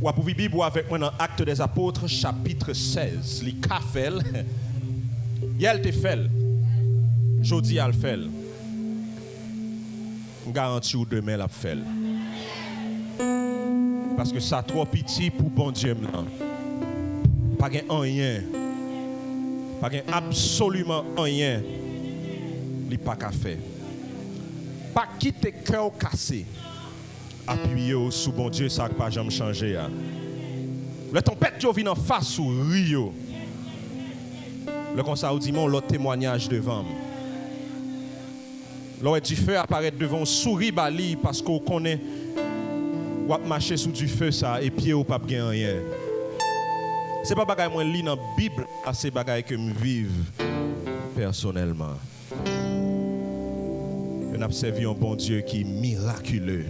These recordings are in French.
Ou pour la Bible avec moi dans Actes des Apôtres, chapitre 16. Les cafels. Yel te fait. Jodi al fait. Je garantis ou demain la fait. Parce que ça trop petit pour bon Dieu maintenant. Pas rien. Pas absolument rien. Li pas qu'à faire. Pas quitter cœur cassé. Appuyez sous bon Dieu, ça pas jamais changer. Le tempête qui vient en face sous Rio. Le conseil dit mon l'autre témoignage devant. L'autre du feu apparaît devant souris bali parce qu'on connaît ou marcher sous du feu ça et pied ou pas gain rien. C'est pas bagaille moi lis dans Bible, c'est bagaille que me vive personnellement. On a servi un bon Dieu qui est miraculeux.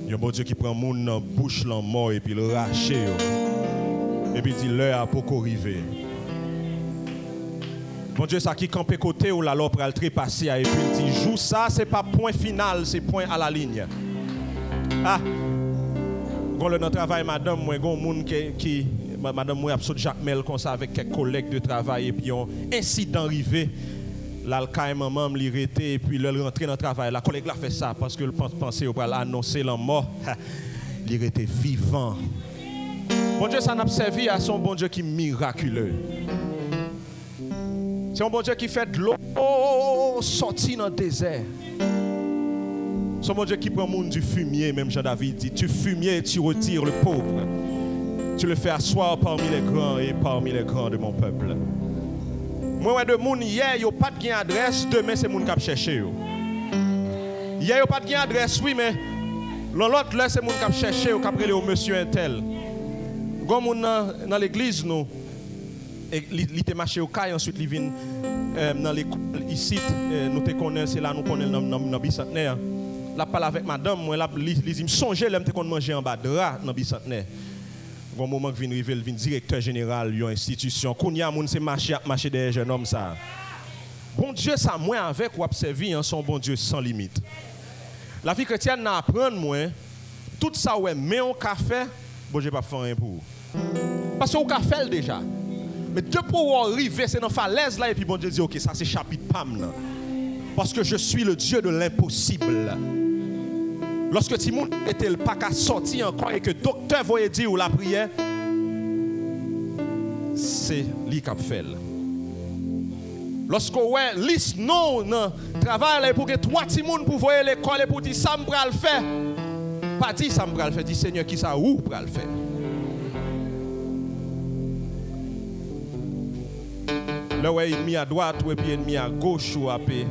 Un bon Dieu qui prend moun dans bouche l'en mort et puis le rache et puis dit l'heure a pour arriver. Bon Dieu ça qui campe côté ou la l'opre al trépasser et puis il dit joue ça c'est pas point final, c'est point à la ligne. Ah. Quand le travail madame moi gon moun qui madame moi absolument Jacques Mel comme ça avec quelques collègues de travail et puis un incident arrivé. L'alcaïm maman li rete et puis le rentrer dans le travail. La collègue l'a fait ça parce que le pensait pour annoncer la mort. Il était vivant. Bon Dieu, ça n'a servi à son bon Dieu qui est miraculeux. C'est un bon Dieu qui fait de l'eau sortir dans le désert. C'est un bon Dieu qui prend monde du fumier, même Jean-David dit, tu fumier, tu retires le pauvre. Tu le fais asseoir parmi les grands et parmi les grands de mon peuple. Moi, de moun hier, yo pas de adresse, demain c'est moun qui chercher yo. Hier yo pas de adresse, oui, mais l'autre là c'est moun qui chercher yo, qui après le monsieur untel. Gon moun dans l'église nous, il te marché au caille ensuite il vient dans l'école ici, nous te connaissons, c'est là nous connaissons dans bicentenaire. La parle avec madame, moi là il me songeait là me te connait manger en bas drap dans bicentenaire. Au moment que vient arriver, le directeur général de l'institution, Kounia moun c'est marcher des jeunes hommes ça. Bon Dieu ça moi avec ou observer son bon Dieu sans limite. La vie chrétienne n'a apprendre moi tout ça ouais mais on café, bon Dieu pas faire rien pour. Parce qu'on café déjà. Mais deux pour arriver c'est dans falaise là et puis bon Dieu dit OK, ça c'est chapitre pam là. Parce que je suis le Dieu de l'impossible. Lorsque Timon était le pas qu'à sortir encore et que le docteur voyait dire ou la prière, c'est lui qui a fait. Lorsque ouais, liste non, travail pour que trois Timon pour voir l'école et pour dire ça me pral faire. Pas dit ça me pral faire, dit Seigneur qui ça ou pral faire. Là ouais, ennemi à droite ou puis ennemi à gauche ou à paix.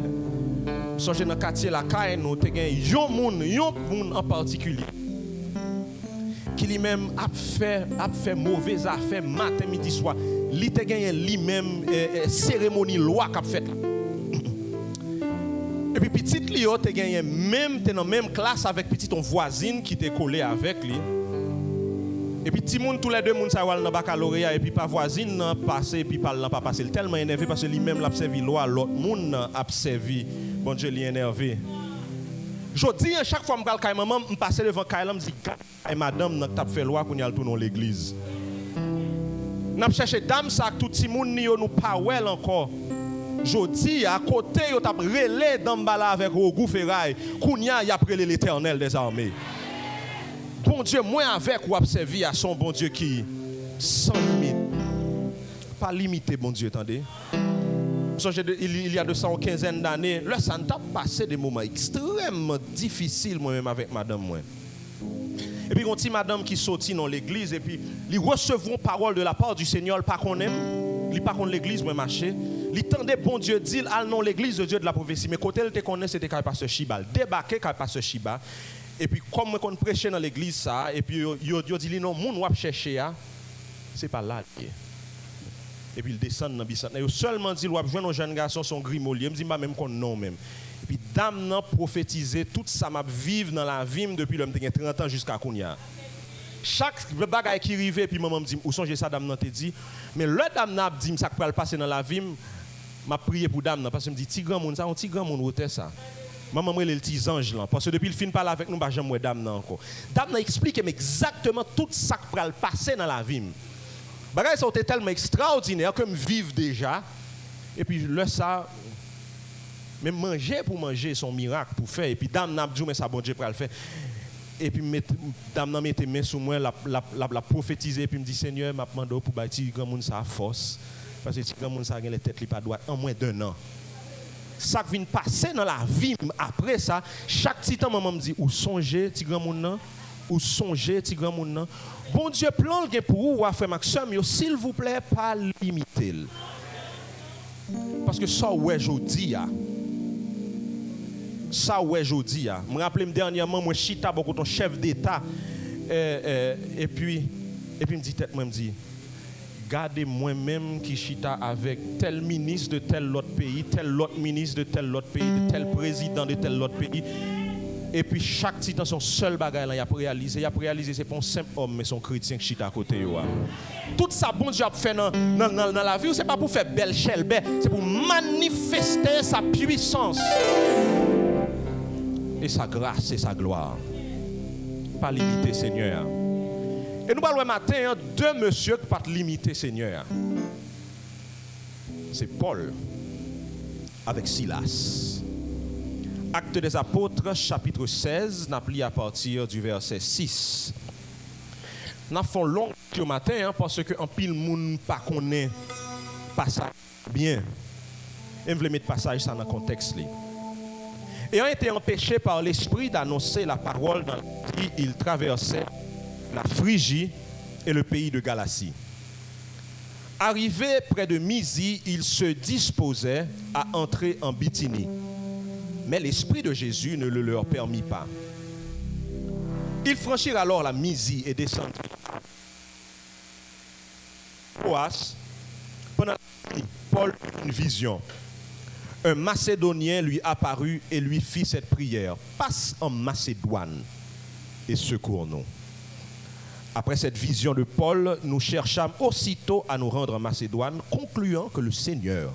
Songez dans le quartier la caille nous te gen yon moun en particulier qui lui-même a fait mauvais affaire matin midi soir li te gen lui-même cérémonie loi qu'a fait et puis petite li yo te gen même te dans même classe avec petite ton voisine qui te collé avec lui et puis petit monde tous les deux moun sa wal dans baccalauréat et puis pas voisine nan passé et puis parle pas passé tellement énervé parce que lui-même l'a servi loi l'autre moun a servi. Bon Dieu, il est énervé. Je dis, chaque fois que je vais maman, je passe devant Kaila, je dis, et madame, nous avons fait loi pour nous tourner dans l'église. Nous avons cherché dame, ça, tout le monde nous pas well encore. Je dis, à côté, nous avons relé dans le avec Rogou Ferraille, Kounia, il a relé l'éternel des armées. Bon Dieu, moi avec, ou observer à son bon Dieu qui sans limite. Pas limité, bon Dieu, attendez. Il y a 215 d'années, là, ça nous a passé des moments extrêmement difficiles, moi-même, avec madame. Moi. Et puis, on dit madame qui sortit dans l'église, et puis, ils recevront parole de la part du Seigneur, pas qu'on aime, ils pas qu'on l'église, moi, marché. Ils tendaient, bon Dieu, dit, al non, l'église de Dieu de la prophétie. Mais côté, elle te connaît, c'était quand pasteur Chiba. Débarqué quand pasteur Chiba. Et puis, comme on prêchait dans l'église, ça, et puis, il dit, non, mon wap chercher, c'est pas là. Et puis il descend dans Bissant. Il seulement dit, il joindre un jeune garçon son grimolier. Il me dit, même qu'on non même. Et puis dame n'a prophétisé tout ça m'a vivre dans la vie depuis le 30 ans jusqu'à Kounia. Chaque bagaille qui arrive, puis maman me dit, où sont ça dame n'a te dit. Mais le dame n'a dit, ça peut passer dans la vie, m'a prié pour dame parce que me dit, petit grand monde, ça, un petit grand monde, ça. Maman moi les petits anges là parce que depuis le fin parler avec nous pas jamais dame encore. Dame explique exactement tout ça qui va passer dans la vie. Bagay ça était tellement extraordinaire que me vivre déjà et puis le ça même manger pour manger son miracle pour faire et puis dame n'a dit mais ça bon Dieu pour le faire. Et puis dame n'a mettait main sur moi la prophétiser et puis me dit Seigneur m'a demandé pour bâtir grand monde ça force parce que si grand monde ça gagne les têtes pas droite en moins d'un an. Ça qui vient passer dans la vie après ça chaque petit temps maman me dit ou songer petit grand monde nan ou songer petit grand monde nan bon Dieu plan le pour vous frère Maxime s'il vous plaît pas limiter parce que ça ouais jodi a ça ouais jodi a me rappelle dernièrement moi chita beaucoup ton chef d'état et puis me dit tête moi me dit gardez moi-même qui chita avec tel ministre de tel autre pays, tel autre ministre de tel autre pays, de tel président de tel autre pays. Et puis chaque titan son seul bagage là, il a réalisé c'est pas un simple homme mais son chrétien qui chita à côté yo. Tout ça bon Dieu a fait dans la vie, c'est pas pour faire belle chelbe, c'est pour manifester sa puissance et sa grâce et sa gloire. Pas limiter Seigneur. Et nous parlons le matin deux messieurs qui ne pas limiter Seigneur. C'est Paul avec Silas. Actes des Apôtres, chapitre 16, nous appelons à partir du verset 6. Nous faisons long au matin parce qu'un pile monde pas connaît passage bien. Et je voulais mettre passage ça dans le contexte. Ayant été empêché par l'esprit d'annoncer la parole dans laquelle il traversait la Phrygie et le pays de Galatie. Arrivé près de Mysie, il se disposait à entrer en Bithynie. Mais l'Esprit de Jésus ne le leur permit pas. Ils franchirent alors la Mysie et descendirent. Pendant la nuit, Paul eut une vision. Un Macédonien lui apparut et lui fit cette prière. Passe en Macédoine et secours-nous. Après cette vision de Paul, nous cherchâmes aussitôt à nous rendre en Macédoine, concluant que le Seigneur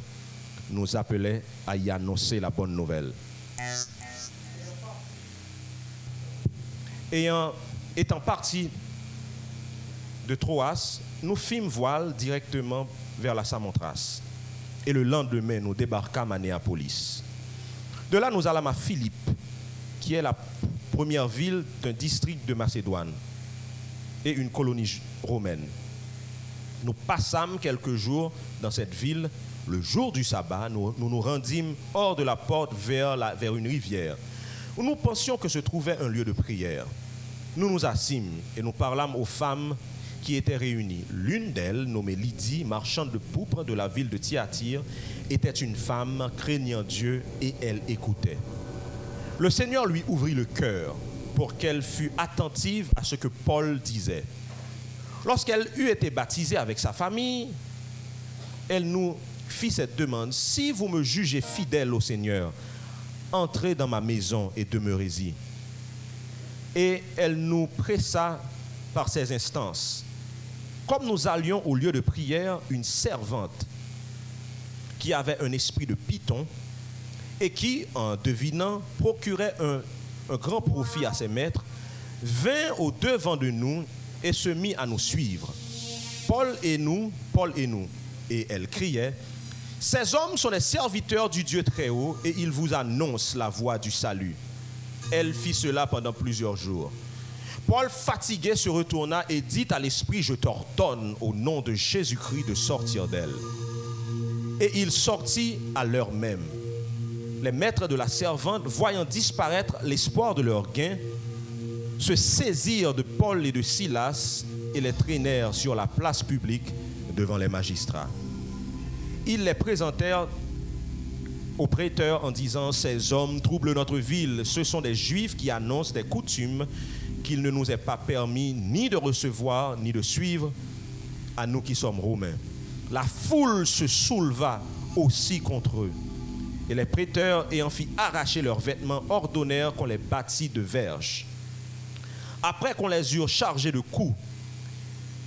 nous appelait à y annoncer la bonne nouvelle. Étant partis de Troas, nous fîmes voile directement vers la Samothrace. Et le lendemain, nous débarquâmes à Néapolis. De là, nous allâmes à Philippe, qui est la première ville d'un district de Macédoine et une colonie romaine. Nous passâmes quelques jours dans cette ville. Le jour du sabbat, nous nous rendîmes hors de la porte vers une rivière, où nous pensions que se trouvait un lieu de prière. Nous nous assîmes et nous parlâmes aux femmes qui étaient réunies. L'une d'elles, nommée Lydie, marchande de pourpre de la ville de Thyatire, était une femme craignant Dieu et elle écoutait. Le Seigneur lui ouvrit le cœur pour qu'elle fût attentive à ce que Paul disait. Lorsqu'elle eut été baptisée avec sa famille, elle nous fit cette demande: si vous me jugez fidèle au Seigneur, entrez dans ma maison et demeurez-y. Et elle nous pressa par ses instances. Comme nous allions au lieu de prière, une servante qui avait un esprit de python et qui, en devinant, procurait un grand profit à ses maîtres, vint au devant de nous et se mit à nous suivre. Paul et nous, et elle criait: ces hommes sont les serviteurs du Dieu très haut et ils vous annoncent la voie du salut. Elle fit cela pendant plusieurs jours. Paul, fatigué, se retourna et dit à l'esprit: je t'ordonne au nom de Jésus-Christ de sortir d'elle. Et il sortit à l'heure même. Les maîtres de la servante, voyant disparaître l'espoir de leur gain, se saisirent de Paul et de Silas et les traînèrent sur la place publique devant les magistrats. Ils les présentèrent au prêteur en disant: ces hommes troublent notre ville. Ce sont des Juifs qui annoncent des coutumes qu'il ne nous est pas permis ni de recevoir ni de suivre à nous qui sommes Romains. La foule se souleva aussi contre eux. Et les prêteurs, ayant fait arracher leurs vêtements, ordonnèrent qu'on les bâtît de verges. Après qu'on les eut chargés de coups,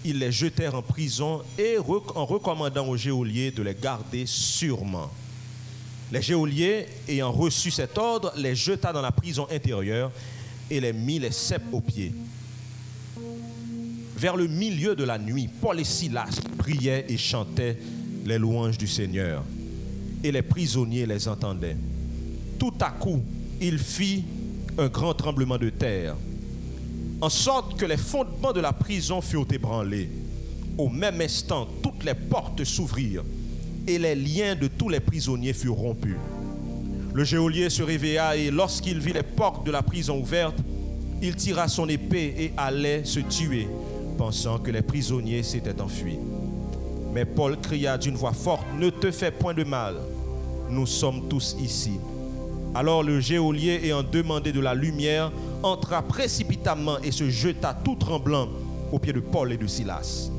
ils les jetèrent en prison et en recommandant aux geôliers de les garder sûrement. Les geôliers, ayant reçu cet ordre, les jeta dans la prison intérieure et les mit les ceps aux pieds. Vers le milieu de la nuit, Paul et Silas priaient et chantaient les louanges du Seigneur. Et les prisonniers les entendaient. Tout à coup, il fit un grand tremblement de terre, en sorte que les fondements de la prison furent ébranlés. Au même instant, toutes les portes s'ouvrirent et les liens de tous les prisonniers furent rompus. Le geôlier se réveilla et lorsqu'il vit les portes de la prison ouvertes, il tira son épée et allait se tuer, pensant que les prisonniers s'étaient enfuis. Mais Paul cria d'une voix forte, « Ne te fais point de mal, nous sommes tous ici. » Alors le geôlier, ayant demandé de la lumière, entra précipitamment et se jeta tout tremblant aux pieds de Paul et de Silas.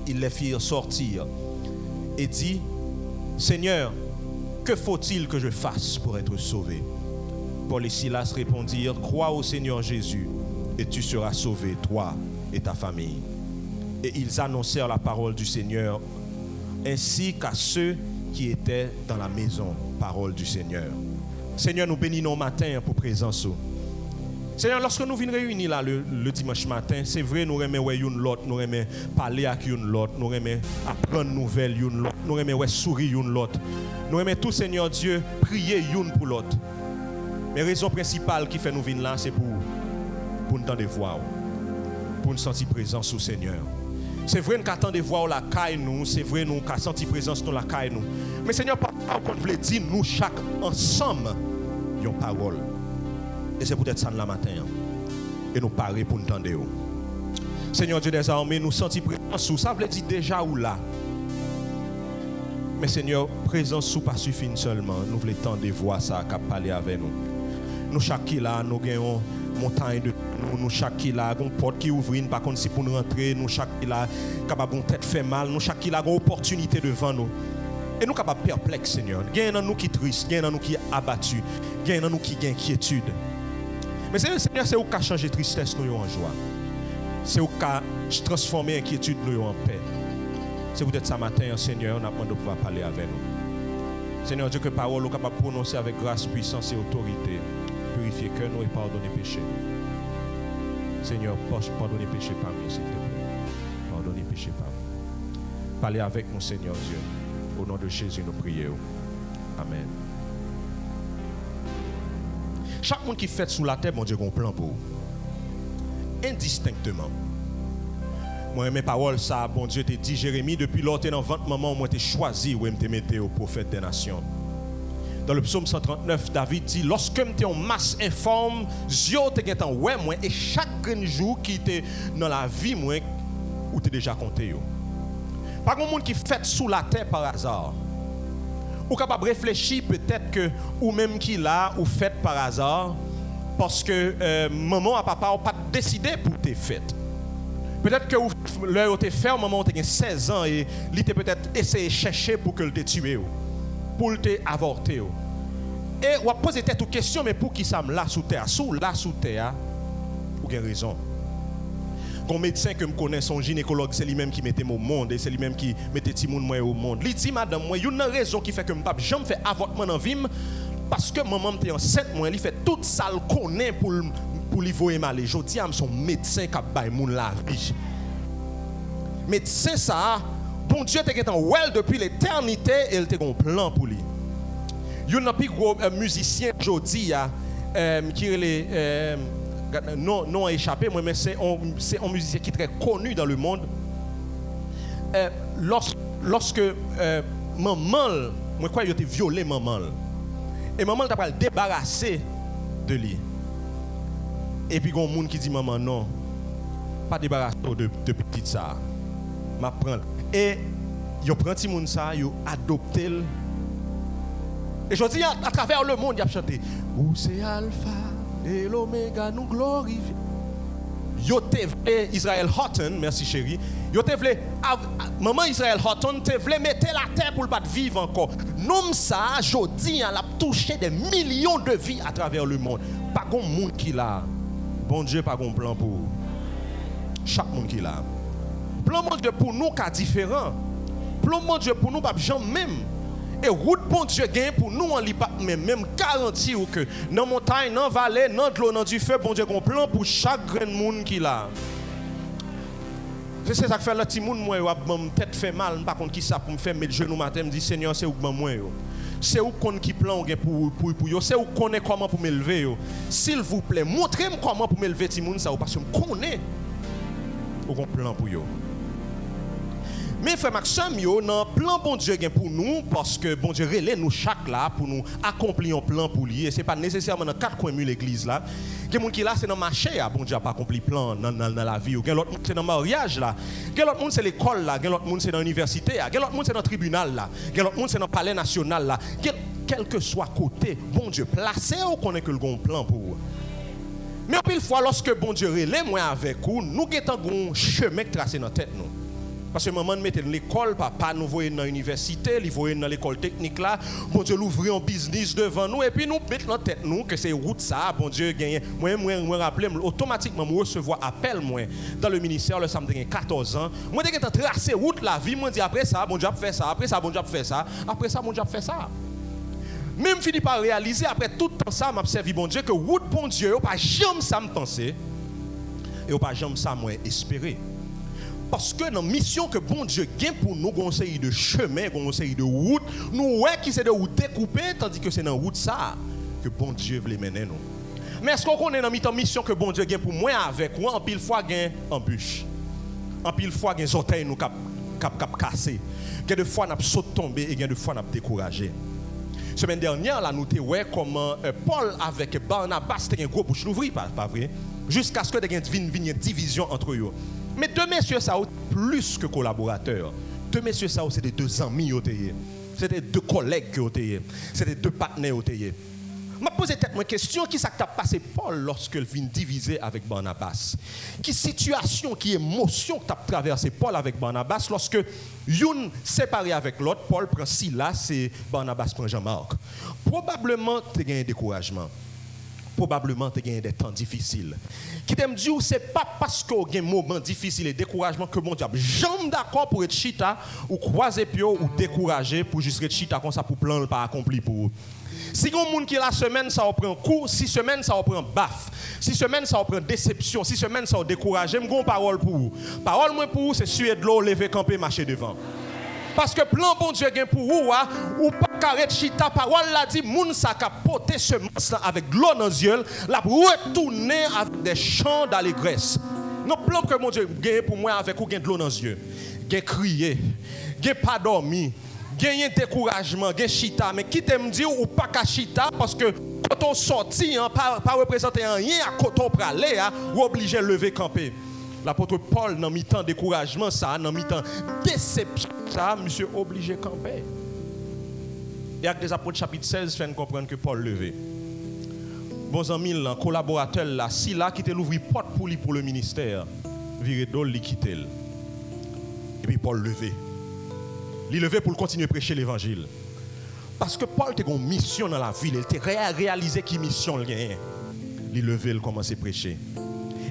Ils les firent sortir et dit, « Seigneur, que faut-il que je fasse pour être sauvé ?» Paul et Silas répondirent, « Crois au Seigneur Jésus et tu seras sauvé, toi et ta famille. » Et ils annoncèrent la parole du Seigneur ainsi qu'à ceux qui étaient dans la maison. Parole du Seigneur. Seigneur, nous bénissons matin pour présence. Seigneur, lorsque nous venons réunis là le dimanche matin, c'est vrai, nous aimons une l'autre, nous aimons parler avec une l'autre, nous aimons apprendre nouvelles une l'autre, nous aimons sourire une l'autre. Nous aimons tout, Seigneur Dieu, prier une pour l'autre. Mais la raison principale qui fait nous venir là, c'est pour nous entendre voix, pour nous sentir présence au Seigneur. C'est vrai, nous attendons voir la caille nous, c'est vrai, nous avons senti présence dans la caille nous. Mais Seigneur, qu'on veut dire, nous chaque ensemble, une parole. Et c'est peut-être ça le matin. Et nous parler pour nous entendre. Seigneur Dieu des armées, nous sentons présence, ça veut dire déjà ou là. Mais Seigneur, présence sous pas suffit seulement. Nous voulons tendre voix ça, qui parler avec nous. Nous chaque là, nous gagnons montagne de nous chaque là, une porte qui ouvre, par contre si pour nous rentrer, nous chaque là, capable une tête fait mal, nous chaque là, une opportunité devant nous. Et nous capable perplexe, Seigneur. Gagne dans nous qui triste, gagne dans nous qui abattu, gagne dans nous qui inquiétude. Mais Seigneur, c'est où qu'a changer tristesse nous en joie. C'est où qu'a transformer inquiétude nous en paix. C'est peut-être ça matin, Seigneur, on a demandé de pouvoir parler avec nous. Seigneur Dieu, que parole nous capable prononcer avec grâce, puissance et autorité. Purifier cœur nous et pardonner péché. Seigneur, pardonnez péché par nous, s'il te plaît. Pardonnez péché par nous. Parlez avec nous, Seigneur Dieu. Au nom de Jésus, nous prions. Amen. Chaque monde qui fait sous la terre, mon Dieu, a un plan pour vous. Indistinctement. Moi, mes paroles, ça, bon Dieu, te dit, Jérémie, depuis lors, tu es dans 20 moments où moi, tu choisi, où tu mettais au prophète des nations. Dans le psaume 139, David dit, lorsque tu es en masse informe, Dieu te en ouais moi et chaque jour qui était dans la vie moi où tu déjà compté yo. Pas grand monde qui fait sous la terre par hasard. Ou capable réfléchir peut-être que ou même qui là ou fait par hasard parce que maman et papa ont pas décidé pour te fête. Peut-être que l'heure où tu fait au moment où tu as 16 ans et il t'a peut-être essayé de chercher pour que le te tuer. Pour te avorter. Et on pose tête aux questions, mais pour qui ça me là sous terre? Sous terre, pour quelle raison? Un médecin que je connais, son gynécologue, c'est lui-même qui mettait au monde et c'est lui-même qui mettait tout le monde au monde. Il dit, madame, il y a une raison qui fait que je ne peux jamais faire avortement dans la vie parce que maman était enceinte, il fait tout ça le connaît pour lui voir mal. Je dis à son médecin qui a baillé la vie. Médecin ça. Bon Dieu t'a well depuis l'éternité et il t'a un plan pour lui. Il y a un plus gros musicien aujourd'hui qui est non échappé moi mais c'est un musicien qui est très connu dans le monde. Lorsque maman moi crois il a été violé maman et maman t'a pas débarrassé de lui. Et puis il y a un monde qui dit maman non pas débarrasser de petit ça. M'a prendre. Et ils prennent petit monde ça, ils adoptent. Et je dis à travers le monde, ils ont chanté. Où c'est Alpha et l'Oméga, nous glorifions. Ils ont voulu Israël Houghton, merci chérie. Ils ont voulu, maman Israël Houghton, te voulu mettre la terre pour ne pas vivre encore. Nom ça, je dis, elle a touché des millions de vies à travers le monde. Pas de monde qui l'a. Bon Dieu, pas de plan pour chaque monde qui l'a. Plan de Dieu pour nous qui est différent. Plan de Dieu pour nous, pas jamais même. Et route bon Dieu gagne pour nous en lipa même garantie que dans montagne, dans vallée, dans de l'eau, dans du feu, bon Dieu gon plan pour chaque grain de monde qui là. C'est ça que fait le petit monde moi tête fait mal, par contre qui ça pour me faire mettre genou matin me dit Seigneur c'est où moi yo. C'est où qu'on qui plan pour yo, c'est où connaît comment pour me lever yo. S'il vous plaît, montrez-moi comment pour me lever petit monde ça parce que je connais ou un plan pour yo. Mais frère Maxime, yo nan plan bon Dieu gen pour nous parce que bon Dieu relève nous chaque là pour nous accomplir un plan pour lui et c'est pas nécessairement dans quatre coins de l'église là. Gen moun qui là c'est dans marché bon Dieu a pas accompli plan dans la vie. Gen l'autre c'est dans mariage là. Gen l'autre monde c'est l'école là, gen l'autre monde c'est dans l'université là, gen l'autre monde c'est dans tribunal là, gen l'autre monde c'est dans palais national là. Quel que soit côté, bon Dieu placé ou connaît que le bon plan pour vous. Mais pile fois lorsque bon Dieu relève moi avec vous, nous getan gon chemin tracé dans tête nous. Parce que maman mettait dans l'école, papa nous voyait dans l'université, il voyait dans l'école technique là, bon Dieu l'ouvrir un business devant nous et puis nous mettre dans tête nous que c'est route ça, bon Dieu gagne. Moi rappeler automatiquement moi recevoir appel moi dans le ministère le samedi 14 ans. Moi dès que tracer route la vie, moi dit après ça bon Dieu a fait ça, après ça bon Dieu a fait ça, après ça bon Dieu a fait ça. Même fini par réaliser après tout temps ça m'a servi bon Dieu que route bon Dieu pas jamais ça me penser et pas jamais ça moi espérer. Parce que dans la mission que bon Dieu gagne pour nous, on série de chemin, on série de route, nous ouais qui c'est de route découpée, tandis que c'est dans route ça que bon Dieu veut mener nous. Mais est-ce qu'on est dans la mission que bon Dieu gagne pour moi avec moi en pile fois gagne embûche. En pile fois gagne orteils nous cap casser. Gagne de fois n'a saute tomber et gagne de fois n'a découragé. Semaine dernière là nous te ouais comment Paul avec Barnabas c'était un gros bouche l'ouvrir pas vrai jusqu'à ce que il y ait une division entre eux. Mais deux messieurs ça plus que collaborateurs. Deux messieurs ça c'est des deux amis c'est des deux collègues c'est des deux partenaires m'a posé tête une question qui ça t'a passé Paul lorsqu'il vient diviser avec Barnabas. Qui situation, qui émotion que t'a traversé Paul avec Barnabas lorsque une séparé avec l'autre, Paul prend Silas et Barnabas prend Jean-Marc. Probablement tu as gagné un découragement. Probablement tu as gagné des temps difficiles. Qui t'aime dire c'est pas parce que tu as un moment difficile et découragement que mon diable jamais d'accord pour être chita ou croiser pio ou décourager pour juste être chita comme ça pour plan pas accompli pour vous. Si on monde qui la semaine ça prend coup, si semaine ça prend baf, si semaine ça prend déception, si semaine ça décourager, m'gon parole pour vous. Parole moi pour vous c'est suer de l'eau, lever camper marcher devant. Parce que plan bon Dieu gain pour vous ou pas carré chita parole l'a dit moun ça ka porter semence avec de l'eau dans les yeux, la retourner avec des chants d'allégresse. Non plan que mon Dieu gain pour moi avec ou gain de l'eau dans les yeux. Gain crier, gain pas dormir. Gagner découragement, gagner chita, mais qui t'aime dire ou pas qu'à chita parce que quand on sortit, pas représenter rien à quand on praler, ou obligé de lever camper. L'apôtre Paul, dans mi-temps découragement, ça, dans mi-temps déception, ça, monsieur obligé de camper. Et avec les apôtres chapitre 16, fait comprendre que Paul levé. Bons amis, là, collaborateur là, si là, qui te l'ouvre porte pour lui pour le ministère, viré d'ol, li quitte. Et puis Paul levé. Il levé pour continuer à prêcher l'évangile. Parce que Paul a une mission dans la ville, il a réalisé qui mission il a. Il levé, il commence à prêcher.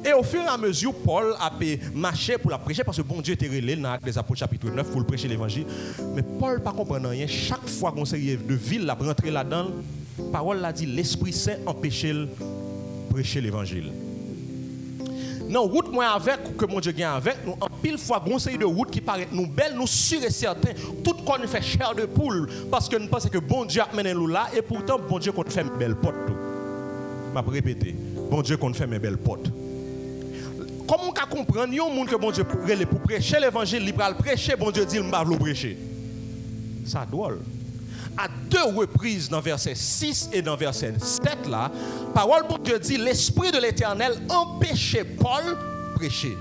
Et au fur et à mesure, Paul a marché pour la prêcher parce que bon Dieu était relé dans les Apôtres chapitre 9 pour le prêcher l'évangile. Mais Paul pas comprendre rien. Chaque fois qu'on s'est de ville, la rentrer là-dedans, la parole l'a dit, l'Esprit Saint empêchait de prêcher l'évangile. Non, route moi avec que mon Dieu gagne avec nous en pile fois conseil de route qui paraît nous belle nous sûr et certain tout qu'on fait chair de poule parce que nous pensons que bon Dieu a mené nous là et pourtant bon Dieu qu'on fait une belle porte tout. M'a répété, bon Dieu qu'on fait une belle porte. Comment on peut comprendre un monde que bon Dieu pour prêcher l'évangile, il va le prêcher, bon Dieu dit il va le prêcher. Ça drôle. À deux reprises dans verset 6 et dans verset 7 là, parole pour Dieu dit l'esprit de l'Éternel empêchait Paul prêcher.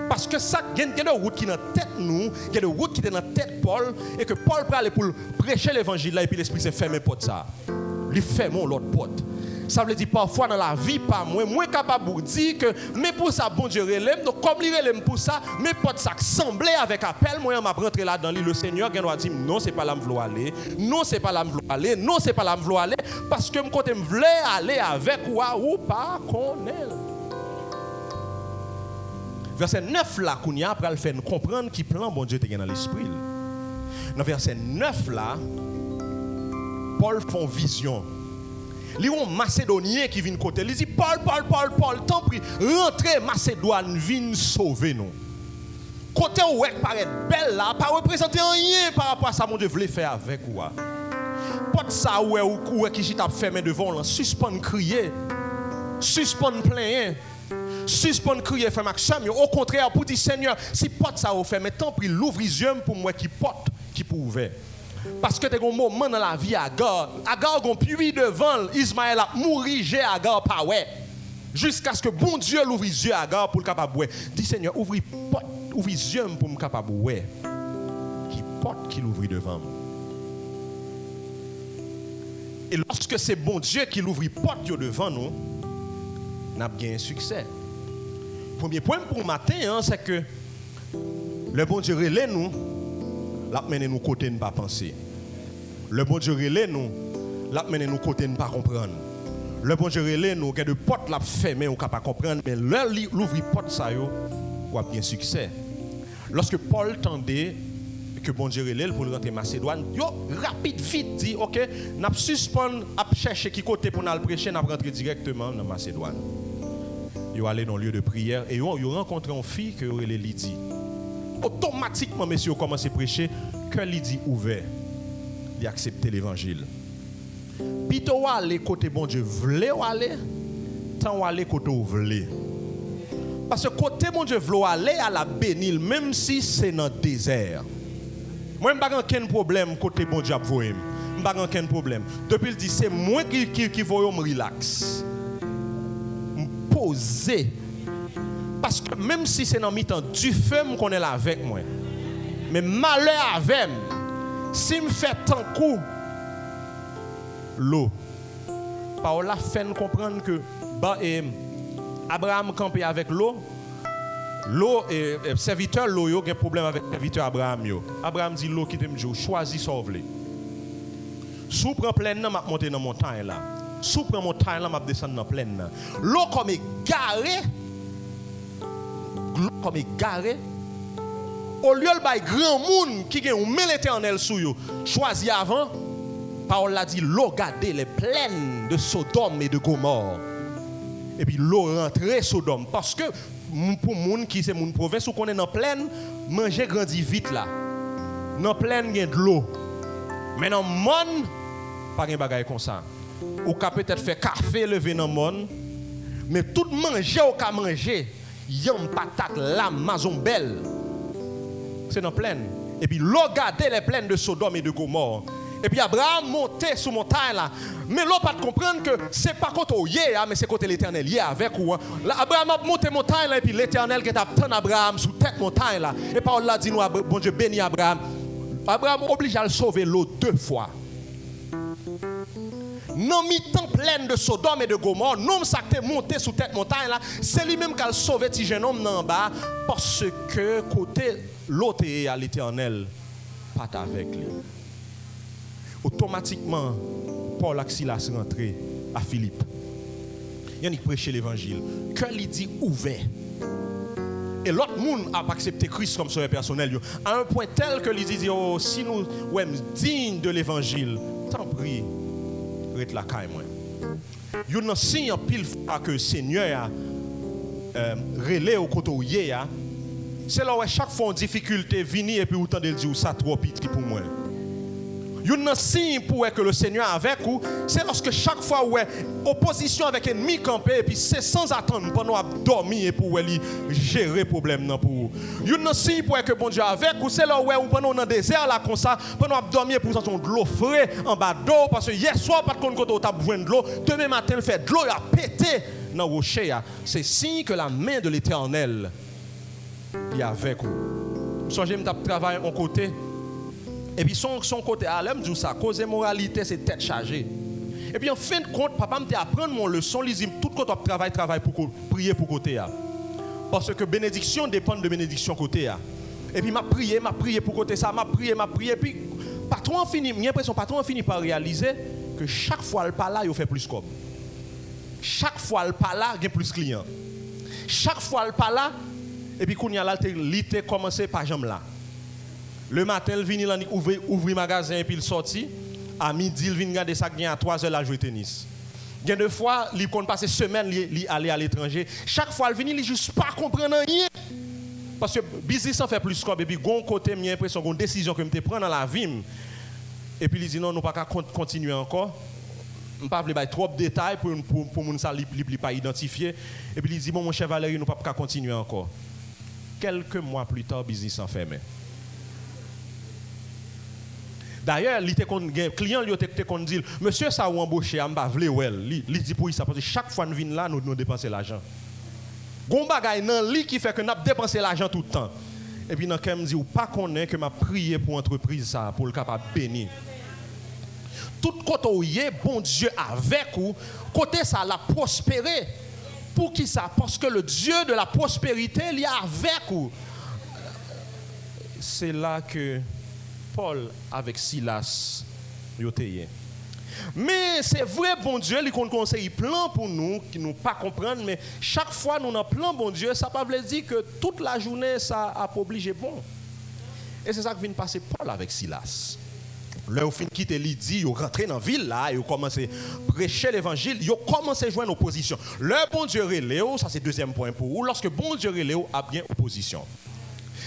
Parce que ça il y a des routes qui dans tête nous, il y a des routes qui dans la tête Paul et que Paul peut aller pour prêcher l'évangile là et puis l'esprit s'est fermé porte ça. Il ferme l'autre porte. Ça veut dire parfois dans la vie pas moins capable de dire que mais pour ça bon Dieu relève donc comme il relève pour ça mais pas ça semblait avec appel moi m'a rentrer là dans le Seigneur qui doit dire non c'est pas là me vouloir aller non c'est pas là me vouloir aller non c'est pas là me vouloir aller parce que me côté me voulais aller avec ou pas connaître. Verset 9 là qu'on y a après le faire nous comprendre qui plan bon Dieu te dans l'esprit. Dans verset 9 là Paul font vision. Il y a un Macédonien qui vient côté. Il dit Paul, tant pis, rentrez Macédoine, viens sauver nous. Côté où elle paraît belle là, pas représenter rien par rapport à ça, mon Dieu voulait faire avec vous. Pas de ça où qui t'a fermé devant là, suspend crier, suspend plaindre, suspend crier, faire maximum. Au contraire, pour dire Seigneur, si pas de ça vous fait, mais tant pis, l'ouvre les yeux pour moi qui porte, qui peut ouvrir. Parce que tu as un moment dans la vie Agar. Agar a puits devant Ismaël a mouru, j'ai Agar pas ouais. Jusqu'à ce que bon Dieu l'ouvre les yeux à Agar pour le capable ouais. Dis Seigneur, ouvre les yeux pour me capable ouais. Qui porte qui l'ouvre devant. Et lorsque c'est bon Dieu qui l'ouvre porte devant nous, n'a bien un succès. Premier point pour le matin, hein, c'est que le bon Dieu relève nous. L'a mené nous côté ne pas penser. Le bon Dieu relève nous, l'a mené nous côté ne pas comprendre. Le bon Dieu relève nous, que de porte l'a fermé on capable comprendre, mais l'ouvrir porte ça yo, ou a bien succès. Lorsque Paul tendait que bon Dieu relève pour rentrer Macédoine, yo rapide vite dit OK, n'a suspend à chercher qui côté pour nous prêcher, n'a rentrer directement dans Macédoine. Yo allé dans le lieu de prière et yo rencontré une fille que relève Lydie. Automatiquement, messieurs, commencé à prêcher, que Lydie ouvert, il a accepté l'évangile. Plutôt aller côté bon Dieu, voulait aller, tant aller côté où voulait. Parce que côté bon Dieu, voulait aller à la bénir, même si c'est dans le désert. Moi, je n'ai pas aucun problème côté bon Dieu, je n'ai pas aucun problème. Depuis il dit, c'est moi qui veux me relax. Me poser. Parce que même si c'est dans le mi-temps du feu, je connais là avec moi. Mais malheur avec moi, si je fais tant coup, l'eau. Par là, fait comprendre que Abraham campait avec l'eau. L'eau et serviteur l'eau, il y a un problème avec le serviteur Abraham. Abraham dit l'eau qui te dit, choisis sauve-le. Si vous prenez pleine, je vais monter dans la montagne là. Si vous prenez la montagne là, je vais descendre dans la plaine. L'eau comme est garée. Comme est garé, au lieu de grand monde qui a mis l'Éternel sous eux, choisi avant, Paul a dit l'eau gardée les plaines de Sodome et de Gomorre. Et puis l'eau rentrée Sodome. Parce que pour les gens qui sont dans la province, ou qu'on est dans la plaine, manger grandit vite là. Dans la plaine, il y a de l'eau. Mais dans le monde, pas de bagaille comme ça. Ou qu'à peut-être faire café lever dans le monde, mais tout manger ou qu'à manger. Yam patate, lame, mazon belle. C'est dans la plaine. Et puis l'eau gardait les plaines de Sodome et de Gomorre. Et puis Abraham montait sur montagne là. Mais l'eau pas de comprendre que c'est pas côté où mais c'est côté l'Éternel hier avec ou. Là Abraham a monté montagne là et puis l'Éternel qui a tenu Abraham sous tête montagne là. Et Paul l'a dit nous bon Dieu bénit Abraham. Abraham oblige à le sauver l'eau 2 fois. Non mi-temps pleine de Sodome et de Gomorre, non ça qui est monté sous tête montagne là, c'est lui-même qui a sauvé petit jeune homme en bas parce que côté l'autre est à l'Éternel, pas avec lui. Automatiquement, Paul et Silas rentré à Philippe. Il a prêché l'évangile. Que il dit ouvert. Et l'autre monde a accepté Christ comme sauveur personnel. À un point tel que il dit oh, si nous sommes dignes de l'évangile, tant pis. La caille moi. Il y a un signe pile que le Seigneur a relé au côté où il a. C'est là où chaque fois une difficulté vient et puis autant de dire ça trop petit pour moi. Il y a un signe pour que le Seigneur est avec vous, c'est lorsque chaque fois où opposition avec ennemi campé et puis c'est sans attendre pendant dormir et pour gérer le problème pour vous. Il y a un signe pour que bon Dieu est avec vous, c'est là où pendant dans le désert là comme ça, pendant dormir pour sentir de l'eau frais en bas d'eau parce que hier soir pas de compte quand tu as besoin de l'eau, demain matin il fait de l'eau, il a pété dans le rocher. C'est signe que la main de l'Éternel est avec vous. Songez me travailler en côté. Et puis son côté à l'aime dit ça, cause moralité c'est tête chargée. Et puis en fin de compte, papa m'a appris mon leçon, il dit tout côté travail pour prier pour côté là. Parce que bénédiction dépend de bénédiction côté là. Et puis m'a prié pour côté ça, m'a prié puis patron fini, j'ai l'impression patron fini par réaliser que chaque fois le pas là, il fait plus comme. Chaque fois le pas là, il y a plus de clients. Chaque fois le pas là et puis quand il y a là, il commencé par jambe là. Le matin, il vient ouvrir magasin et puis il sortit. À midi, il vient regarder ça à 3 heures la jouer tennis. Il y a 2 fois, il compte passer semaine, il aller à l'étranger. Chaque fois, il vient, il juste pas comprendre rien. Parce que business en fait plus quoi, et puis gon côté, j'ai l'impression qu'on décision que je prends dans la vie. Et puis il dit non, nous pas continuer encore. Je ne pas vouloir trop de détails pour mon ça ne pas identifier. Et puis il dit bon mon chef Valérie, nous pas continuer encore. Quelques mois plus tard, business en fermé. D'ailleurs, il était client lui était qu'on dit monsieur ça ou embauché, on pas vle well. Il dit pour ça parce que chaque fois nous vinn là nous dépenser l'argent. Gon bagay nan li qui fait que n'a dépenser l'argent tout le temps. Et puis dans quand me dit ou pas connaît que m'a prié pour entreprise ça pour le capable bénir. Tout côté où y est bon Dieu avec ou côté ça la prospérer. Pour qui ça? Parce que le Dieu de la prospérité il est avec ou. C'est là que Paul avec Silas yotéye. Mais c'est vrai, bon Dieu, il conseille plan pour nous, qui nous pas comprendre, mais chaque fois nous avons plan, bon Dieu, ça ne veut pas dire que toute la journée, ça a obligé bon. Et c'est ça que vient passer Paul avec Silas. Là, au fin quitter Lydie, ils rentré dans la ville, là, ils commencé à prêcher l'évangile, ils commencé à jouer en opposition. Le bon Dieu Léo, ça c'est le deuxième point pour vous, lorsque bon Dieu Léo a bien opposition.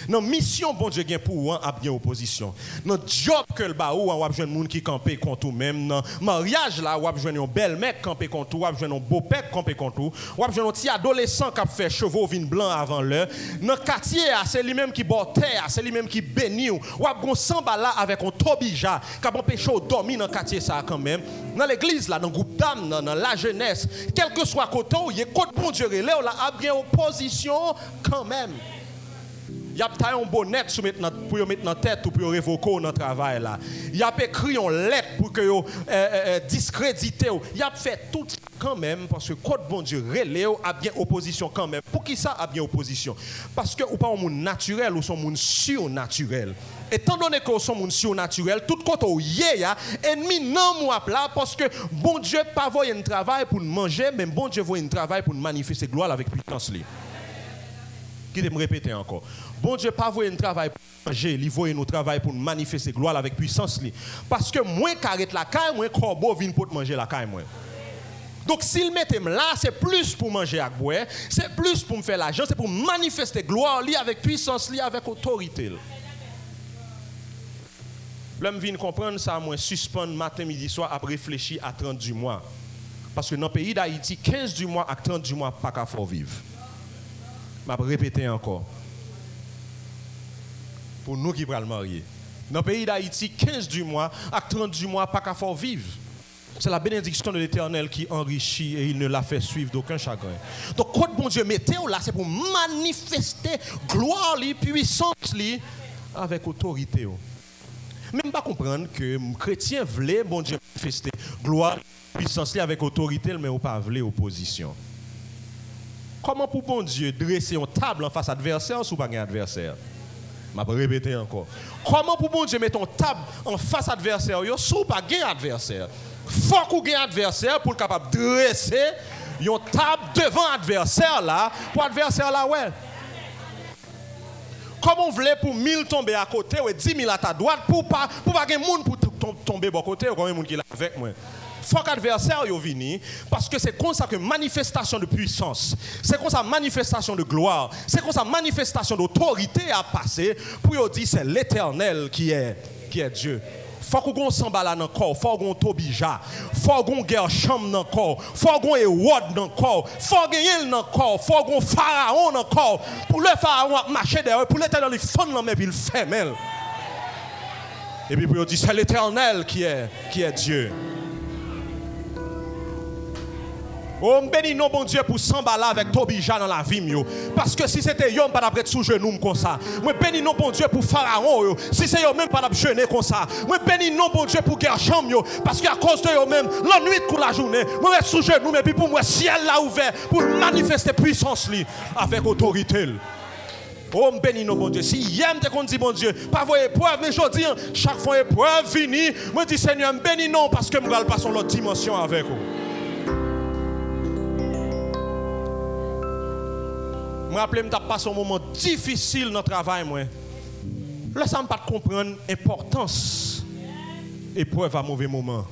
Dans mission bon Dieu gain pour a bien opposition. Dans job que le ba ou a besoin de monde qui camper contre même dans mariage là ou a besoin un bel mec camper contre ou a besoin un beau père camper contre ou a besoin un petit adolescent qui a fait chevaux vin blanc avant l'heure. Dans quartier c'est lui même qui bord terre, c'est lui même qui béni ou a gon samba là avec un tobija qui a empêché de dormir dans quartier ça quand même. Dans l'église là dans groupe d'âme dans la jeunesse, quel que soit côté où il y a côté bon Dieu là a bien opposition quand même. Il y a taillé un bonnet pour mettre dans tête ou pour révoquer dans le travail là. Il y a écrit une lettre pour que discréditer. Il y a fait tout quand même parce que quand bon Dieu Léo a bien opposition quand même. Pour qui ça a bien opposition? Parce que ou pas un monde naturel ou son monde surnaturel. Étant donné que son monde surnaturel, tout côté où y a ennemi non moi là parce que bon Dieu pas voyer un travail pour manger, mais bon Dieu voyer un travail pour manifester gloire avec puissance li. Qui me répéter encore. Bon Dieu pas voyer un travail pour manger, il voyer nous travail pour manifester gloire avec puissance li. Parce que moins carrette la caille, moins corbeau vient pour manger la caille moins. Donc s'il mettait là, c'est plus pour manger avec boire, c'est plus pour me faire l'argent, c'est pour manifester gloire li avec puissance li avec autorité. L'homme vient comprendre ça, moi suspendre matin midi soir après réfléchir à 30 du mois. Parce que dans le pays d'Haïti, 15 du mois à 30 du mois pas qu'à faut vivre. Je vais répéter encore. Pour nous qui prenons le marier. Dans le pays d'Haïti, 15 du mois à 30 du mois, pas qu'à faire vivre. C'est la bénédiction de l'Éternel qui enrichit et il ne la fait suivre d'aucun chagrin. Donc, quand bon Dieu mettez là, c'est pour manifester gloire, puissance avec autorité. Même pas comprendre que les chrétiens voulaient bon Dieu manifester gloire, puissance avec autorité, mais on pas voulu opposition. Comment pour bon Dieu dresser une table en face adversaire ou pas un adversaire? Je vais répéter encore. Comment pour bon Dieu mettre une table en face adversaire ou pas un adversaire? Faut qu'on ait un adversaire pour être capable de dresser une table devant adversaire là, pour adversaire là ouais. Comment on voulait pour 1000 tomber à côté ou 10 000 à ta droite pour pas un monde pour tomber à côté ou comme un monde qui est avec moi. Faut qu'adversaire yo vini parce que c'est comme ça que manifestation de puissance, c'est comme ça manifestation de gloire, c'est comme ça manifestation d'autorité à passer pour yo dire c'est l'Éternel qui est Dieu. Faut qu'on s'emballe dans corps, faut qu'on tobija, faut qu'on Gershom dans corps, faut qu'on Ehud dans corps, faut gagner dans corps, faut qu'on pharaon dans corps pour le pharaon marcher derrière pour l'Éternel il fond dans mais il fait mal. Et puis pour dire c'est l'Éternel qui est Dieu. Oh, bénis non bon Dieu pour s'emballer avec Tobija dans la vie mio. Parce que si c'était yon pas d'après sous genou comme ça. Moi bénis non bon Dieu pour Pharaon yo. Si c'est yon même pas d'après jeûner comme ça. Moi bénis non bon Dieu pour Gershom yo. Parce qu'à cause de yon même la nuit pour la journée, moi mettre sous genou mais puis pour moi ciel là ouvert pour manifester puissance li avec autorité. Oh, bénis non bon Dieu. Si y'aime te qu'on dit bon Dieu, pas voir épreuve mais je dis chaque fois épreuve vini, moi dis Seigneur bénis non parce que moi passer l'autre dimension avec vous. Je me rappelle que je passé un moment difficile dans le travail. Là, ça ne pas comprendre l'importance épreuve à mauvais moment.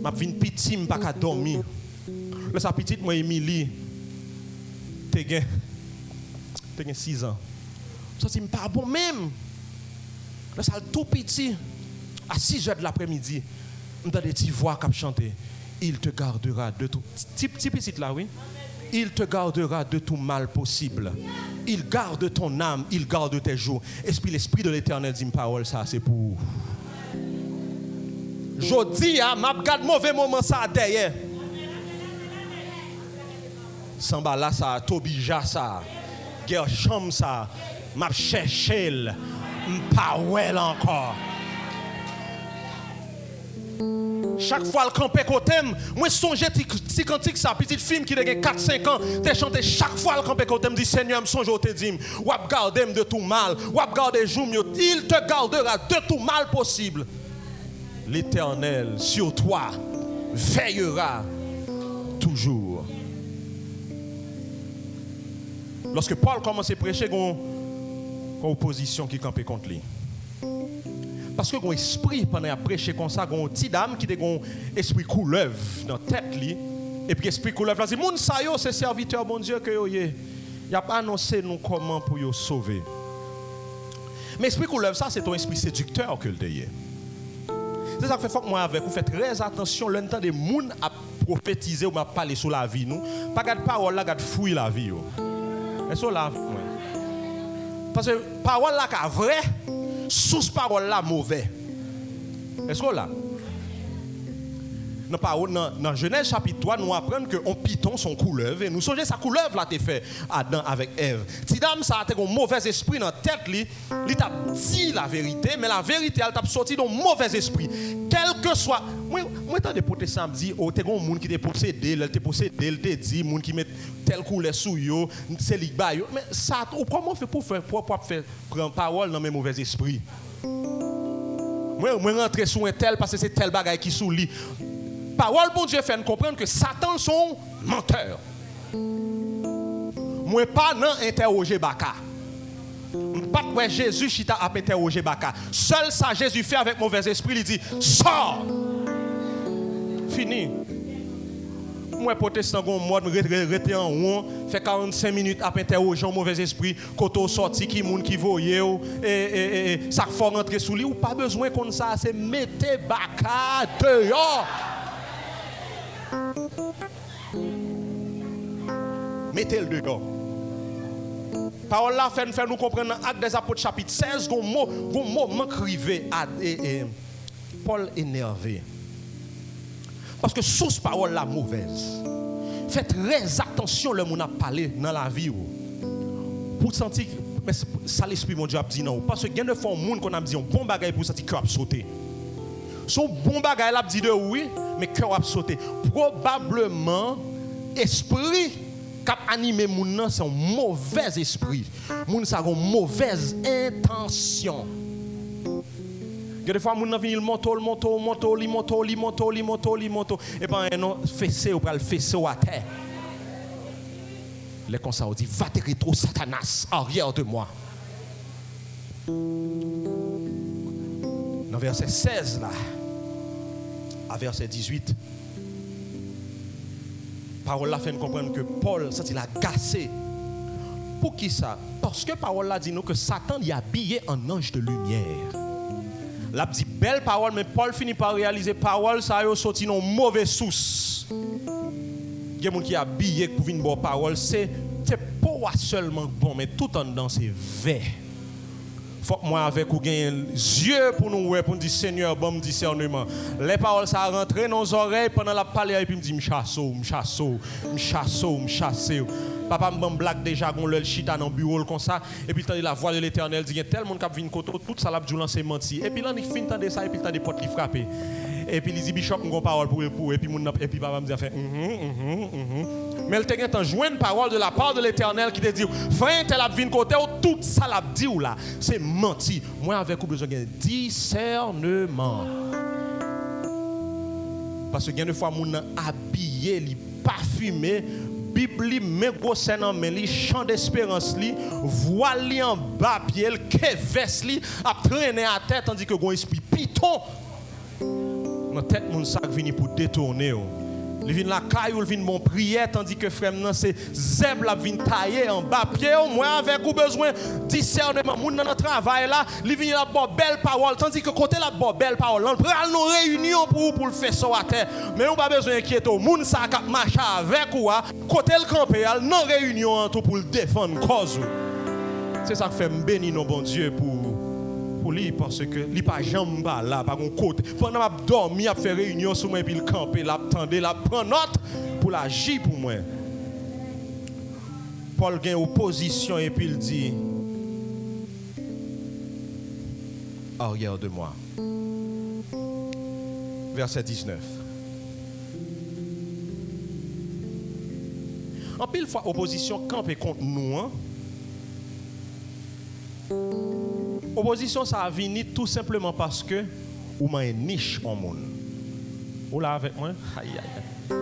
M'a vinn petit, m'pas ka dormir. Là sa petite moi Émilie t'es gen 6 ans. Ça c'est pas bon même. Là ça tout petit à 6h de l'après-midi, m'entend des petites voix qui chanter. Il te gardera de tout petit petite là oui. Il te gardera de tout mal possible. Il garde ton âme, il garde tes jours. L'esprit de l'Éternel dit une parole ça c'est pour. Je dis à m'a garde mauvais moment ça derrière. Sambala ça, Tobija ça, Gershom ça, m'a cherché m'pas ouais encore. Chaque fois le campé côté moi songe ti cantique ça petite fille qui a 4-5 ans t'es chanté chaque fois le campé côté me dit Seigneur me songe te dit ou garder de tout mal ou garder jour il te gardera de tout mal possible. L'Éternel sur toi veillera toujours. Lorsque Paul commence à prêcher, il y a une opposition qui campait contre lui. Parce que il y a un esprit pendant à prêcher comme ça, il y a une petite dame qui a un esprit couleuvre dans la tête. Et puis l'esprit couleuvre, il dit, moun sa yo, c'est serviteur, bon Dieu, que il n'y a pas annoncé nous comment pour yo sauver. Mais l'esprit couleuvre, ça, c'est ton esprit séducteur que le déyé. C'est ça que faut que moi avec vous faites très attention le temps des moun à prophétiser ou à parler sur la vie nous. Pas garde parole là, garde fouille la vie yo. Est-ce que là parce que parole là ka vrai, sous parole là mauvais. Est-ce que là dans Genèse chapitre 3, nous apprenons que on python son couleuvre et nous songez sa couleuvre là t'es fait Adam avec Ève. Si dame ça a un mauvais esprit dans la tête li t'a dit la vérité mais la vérité elle t'a sorti d'un mauvais esprit. Quel que soit moi tant de protestants me dit oh t'es un monde qui t'est possédé, elle te dit monde qui met tel couleur sous yo, c'est li ba yo mais ça comment fait pour faire prendre parole dans mes mauvais esprits. Moi rentrer sous un tel parce que c'est tel bagaille qui sous lui. Parole bon Dieu fait comprendre que Satan sont menteurs. Moi pas non interroger Baka. Pas que Jésus chita a interroger Baka. Seul ça Jésus fait avec mauvais esprit, il dit sors. Fini. Moi protestant gon mode rete en rond, fait 45 minutes à interroger un mauvais esprit, koto sorti qui moun qui voye et ça faut rentrer sous lui ou pas besoin comme ça, c'est mettez Baka dehors. Mettez-le dedans. Parole là fait nous comprendre dans Actes des Apôtres chapitre 16 gon moment crivé à Paul énervé. Parce que sous parole là mauvaise. Faites très attention le monde a parlé dans la vie pour sentir mais ça l'esprit mon Dieu a dit non parce que gain de fois monde qu'on a dit un bon bagage pour sentir cœur a sauter. Son bon bagage là dit de oui mais cœur a sauté. Probablement esprit qui animé moun nan c'est un mauvais esprit. Moun ça une mauvaise intention. Des fois moun nan vini le monto et ben non fessé ou pas le fessé à terre. Les comme ça on dit va te rétro Satanas arrière de moi. Dans verset 16 là à verset 18 parole là fait nous comprendre que Paul ça il a gassé. Pour qui ça? Parce que parole là dit nous que Satan y a habillé en ange de lumière. Là dit belle parole mais Paul finit par réaliser parole ça a sorti dans mauvaise source. Il y a des gens qui habillé pour venir bonne parole c'est pas seulement bon mais tout en dedans c'est vrai. Faut que moi avec ou gagne yeux pour nous pour dire Seigneur bon discernement. Les paroles ça rentrer dans nos oreilles pendant la parler et puis me dit me chasser. Papa me blague déjà gon le chita dans bureau comme ça et puis la voix de l'Éternel dit il y a tellement de cap vinn koto tout ça l'a dû lancer menti et puis là il fin tande ça et puis t'as des portes qui frapper et puis il dit bishop m'gon parole pour et puis mon et puis papa me dit fait mais il t'a tant joindre parole de la part de l'Éternel qui te dit frère tel a vinn côté tout ça l'a dit ou là c'est menti. Moi avec ou besoin de discernement parce que gain de fois moun habillé li parfumé Bible mais gros sénan mais li chant d'espérance li voile li en bas pied que veste li a traîner à tête tandis que gon esprit piton Dans tête moun ça vini pour détourner. Il vient la caille ou il vient mon prière tandis que frère nan c'est zèbre la vient tailler en bas pied moi avec ou besoin discernement moun dans notre travail là il vient la bonne belle parole tandis que côté la bonne belle parole on prend nos réunions pour le faire sur la terre mais on pas besoin inquiéter moun ça cap marcher avec ou côté le camper dans réunion tout pour le défendre cause. C'est ça qui fait me bénir nos bon Dieu pour lui parce que lui pas jambe là par un côté pendant m'a dormi a fait réunion sur moi puis il camper l'attendre la prend note pour l'agir pour moi. Paul gagne opposition et puis il dit arrière de moi. Verset 19. En pile fois opposition camper contre nous hein? Opposition ça a venu tout simplement parce que ou m'a une niche en monde. Ou là avec moi, aïe aïe.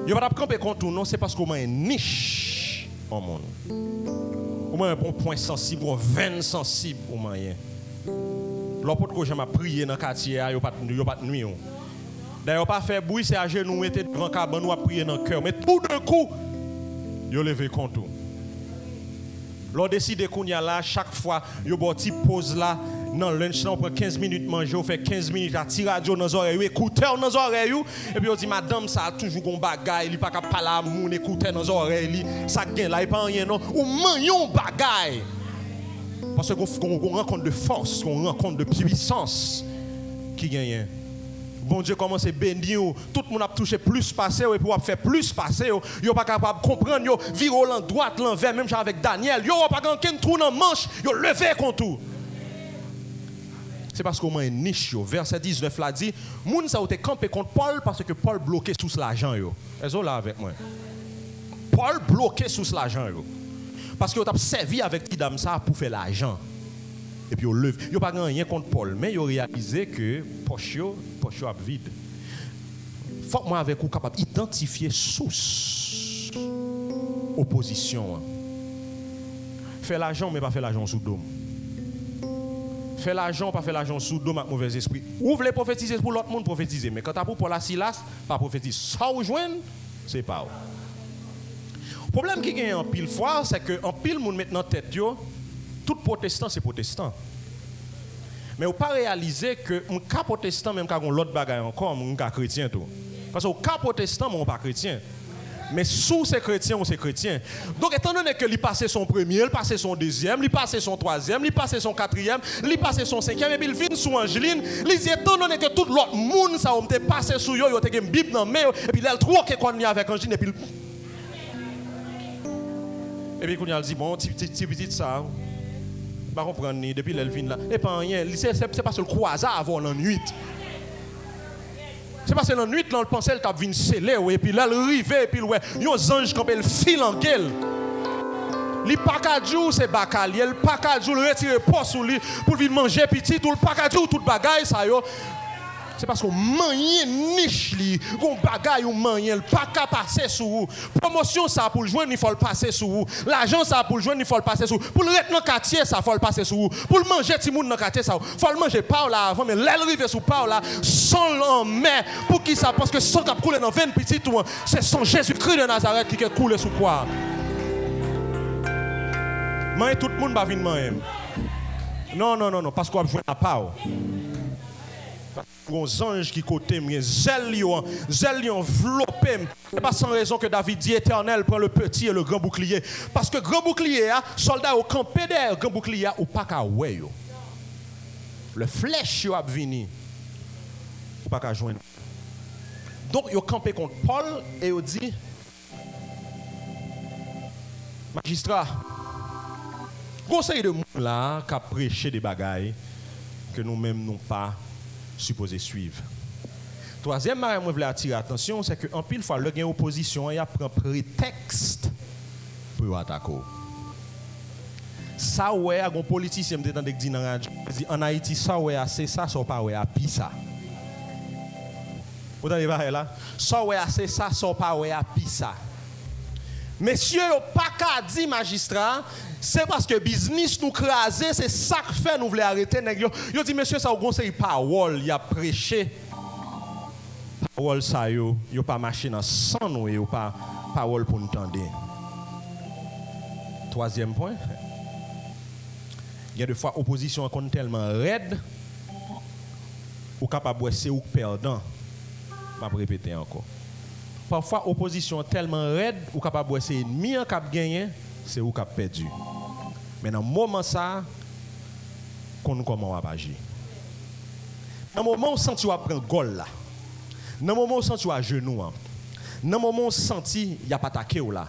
Yo pas camper contre nous, non, c'est parce qu'on m'a une niche en monde. Ou m'a un bon point sensible, un veine sensible ou m'a rien. L'autre que j'aime prier dans quartier, yo pas nuit. D'ailleurs pas faire bruit, c'est à genoux mettre devant cabane ou prier dans cœur, mais tout d'un coup yo levé contre. L'on décide qu'on y a là, chaque fois, il y a une petite pause là, dans le lunch, on prend 15 minutes manger, on fait 15 minutes à tirer radio dans les oreilles, écouteur dans les oreilles, et puis on dit, madame, ça a toujours un bagage, il n'est pas capable de parler à mon écouteur dans les oreilles, ça gagne là, il n'y a pas rien, non, ou manion bagage. Parce qu'on rencontre de force, qu'on rencontre de puissance qui gagne. Bon Dieu commence à bénir, tout le monde a touché plus passé et puis a fait plus passer, yo pas capable de comprendre, yo viro l'en droite, l'envers, même avec Daniel, yo pas quelqu'un trou dans manche, yo levé contre tout. C'est parce qu'on a une niche yo. Verset 19 là dit, moun ça été campé contre Paul parce que Paul bloquait sous l'argent yo. Est-ce là avec moi? Paul bloquait sous l'argent yo. Parce que t'a servi avec qui dame ça pour faire l'argent. Et puis, il n'y a pas rien contre Paul, mais il a réalisé que poche est vide. Il faut que moi, avec vous, capable d'identifier source opposition. Faire l'argent, mais pas faire l'argent sous dôme. Faire l'argent, pas faire l'argent sous dôme avec mauvais esprit. Ou vous voulez prophétiser pour l'autre monde, prophétiser. Mais quand tu as pour la Silas, pas prophétiser. Ça vous joindre, c'est pas où. Le problème qui est en pile fois, c'est que en pile, monde maintenant tête, tout protestant, c'est protestant. Mais on ne peut pas réaliser que un cas protestant, même quand on l'autre bagaille encore, un cas chrétien. Tout. Parce que cas protestant, on n'est pas chrétien. Mais sous ces chrétiens, on est chrétien. Donc, étant donné que il passait son premier, il passait son deuxième, il passait son troisième, il passait son quatrième, il passait son cinquième, et puis il vient sous Angeline, il dit, étant donné que tout l'autre monde, ça a passé sous yo, il a une Bible dans le main, et puis il a le trou qu'on y a avec Angeline, et puis il a dit, bon, petit ça. Pas comprendre depuis l'elvin là et pas rien c'est pas sur le croisard avant la nuit c'est parce que la nuit là on pensait elle t'a vinn sceller et puis là elle arrivait et puis ouais yon ange quand elle file en gueule li pas ka djou c'est bakali elle pas ka djou le retirer poste sur lui pour venir manger petit tout le pas ka djou toute bagaille ça yo c'est parce qu'on manye niche li gon bagaille ou manye le pas ka passer sous vous promotion ça pour le joindre il faut le passer sous vous l'argent ça pour le joindre il faut le passer sous pour le rester dans quartier ça faut le passer sous vous pour le manger ti moun dans quartier ça faut le manger par là avant mais l'arriver sous par là sans l'emmer pour qui ça parce que sang qui coule dans 20 petits tout c'est son Jésus-Christ de Nazareth qui coule sous quoi mais tout le monde va venir même non parce qu'on a besoin à part les anges qui côté moi zèle enveloppé c'est pas sans raison que David dit Éternel prend le petit et le grand bouclier parce que grand bouclier soldat au campé derrière grand bouclier ou pas ka ouais le flèche yo a vini ou pas ka joindre donc yo campé contre Paul et yo dit magistrat conseil de monde là qui a prêché des bagailles que nous-mêmes n'ont pas supposé suivre. Troisième chose que je voulais attirer l'attention, c'est qu'en pile fois, le gain opposition, il prend prétexte pour attaquer. Ça, ouais, un politicien me dit en Haïti, ça, ouais, c'est ça, ça, pas, ouais, à pis ça. Vous entendez pas là? Ça, ouais, c'est ça, ça, pas, ouais, à pis ça. Messieurs, pas qu'à dire magistrat, c'est parce que business nous crasé, c'est ça que fait nous voulons arrêter. Yo dit monsieur ça au conseil parole, il a prêché. Parole ça yo pas marché dans sang nous yo pas parole pour nous entendre. Troisième point. Il y a des fois opposition est tellement raide ou capable c'est ou perdant. Je vais répéter encore. Parfois opposition tellement raide ou capable c'est ennemi en cap gagner, c'est ou cap perdu. Mais dans le moment ça qu'on comment on va agir. Dans le moment où sent tu vas prendre gol là. Dans le moment où sent tu vas genou. Dans le moment où senti il y a pas attaqué là.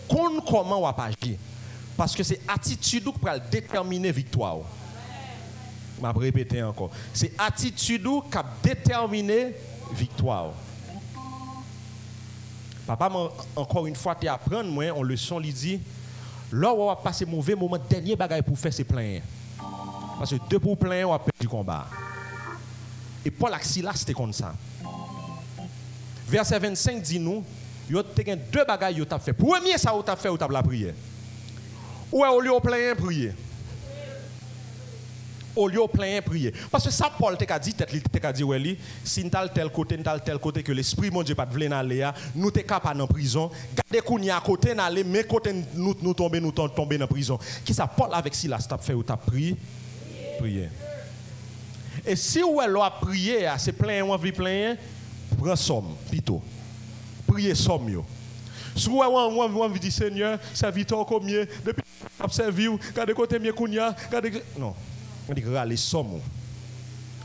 Comment on va agir. Parce que c'est attitude qui va déterminer victoire. Je vais répéter encore. C'est attitude qui va déterminer victoire. Papa m'a encore une fois te apprendre moi on leçon lui dit là on va passer mauvais moment dernier bagaille pour faire c'est plein. Parce que deux pour plein on va perdre du combat. Et Paul Axila c'était comme ça. Verset 25 dit nous yo te gen deux bagailles yo t'a fait. Premier ça ou t'a fait ou t'a la prière. Ou au lieu plein prier. Au lieu plein prier. Parce que ça Paul t'a dit tête t'a dit ouais si t'as tel côté que l'esprit mon Dieu pas vle aller nous t'es capable en prison garder kounya à côté n'aller mais côté nous tomber dans prison. Qui ça Paul avec Silas t'a fait ou t'a prié. Et si ou elle a prié c'est plein ou envie plein prends somme plutôt. Prier somme yo. Si vous avez dit Seigneur, serviteur combien depuis observer regardez côté mieux kounya, regardez non. On dit les sommes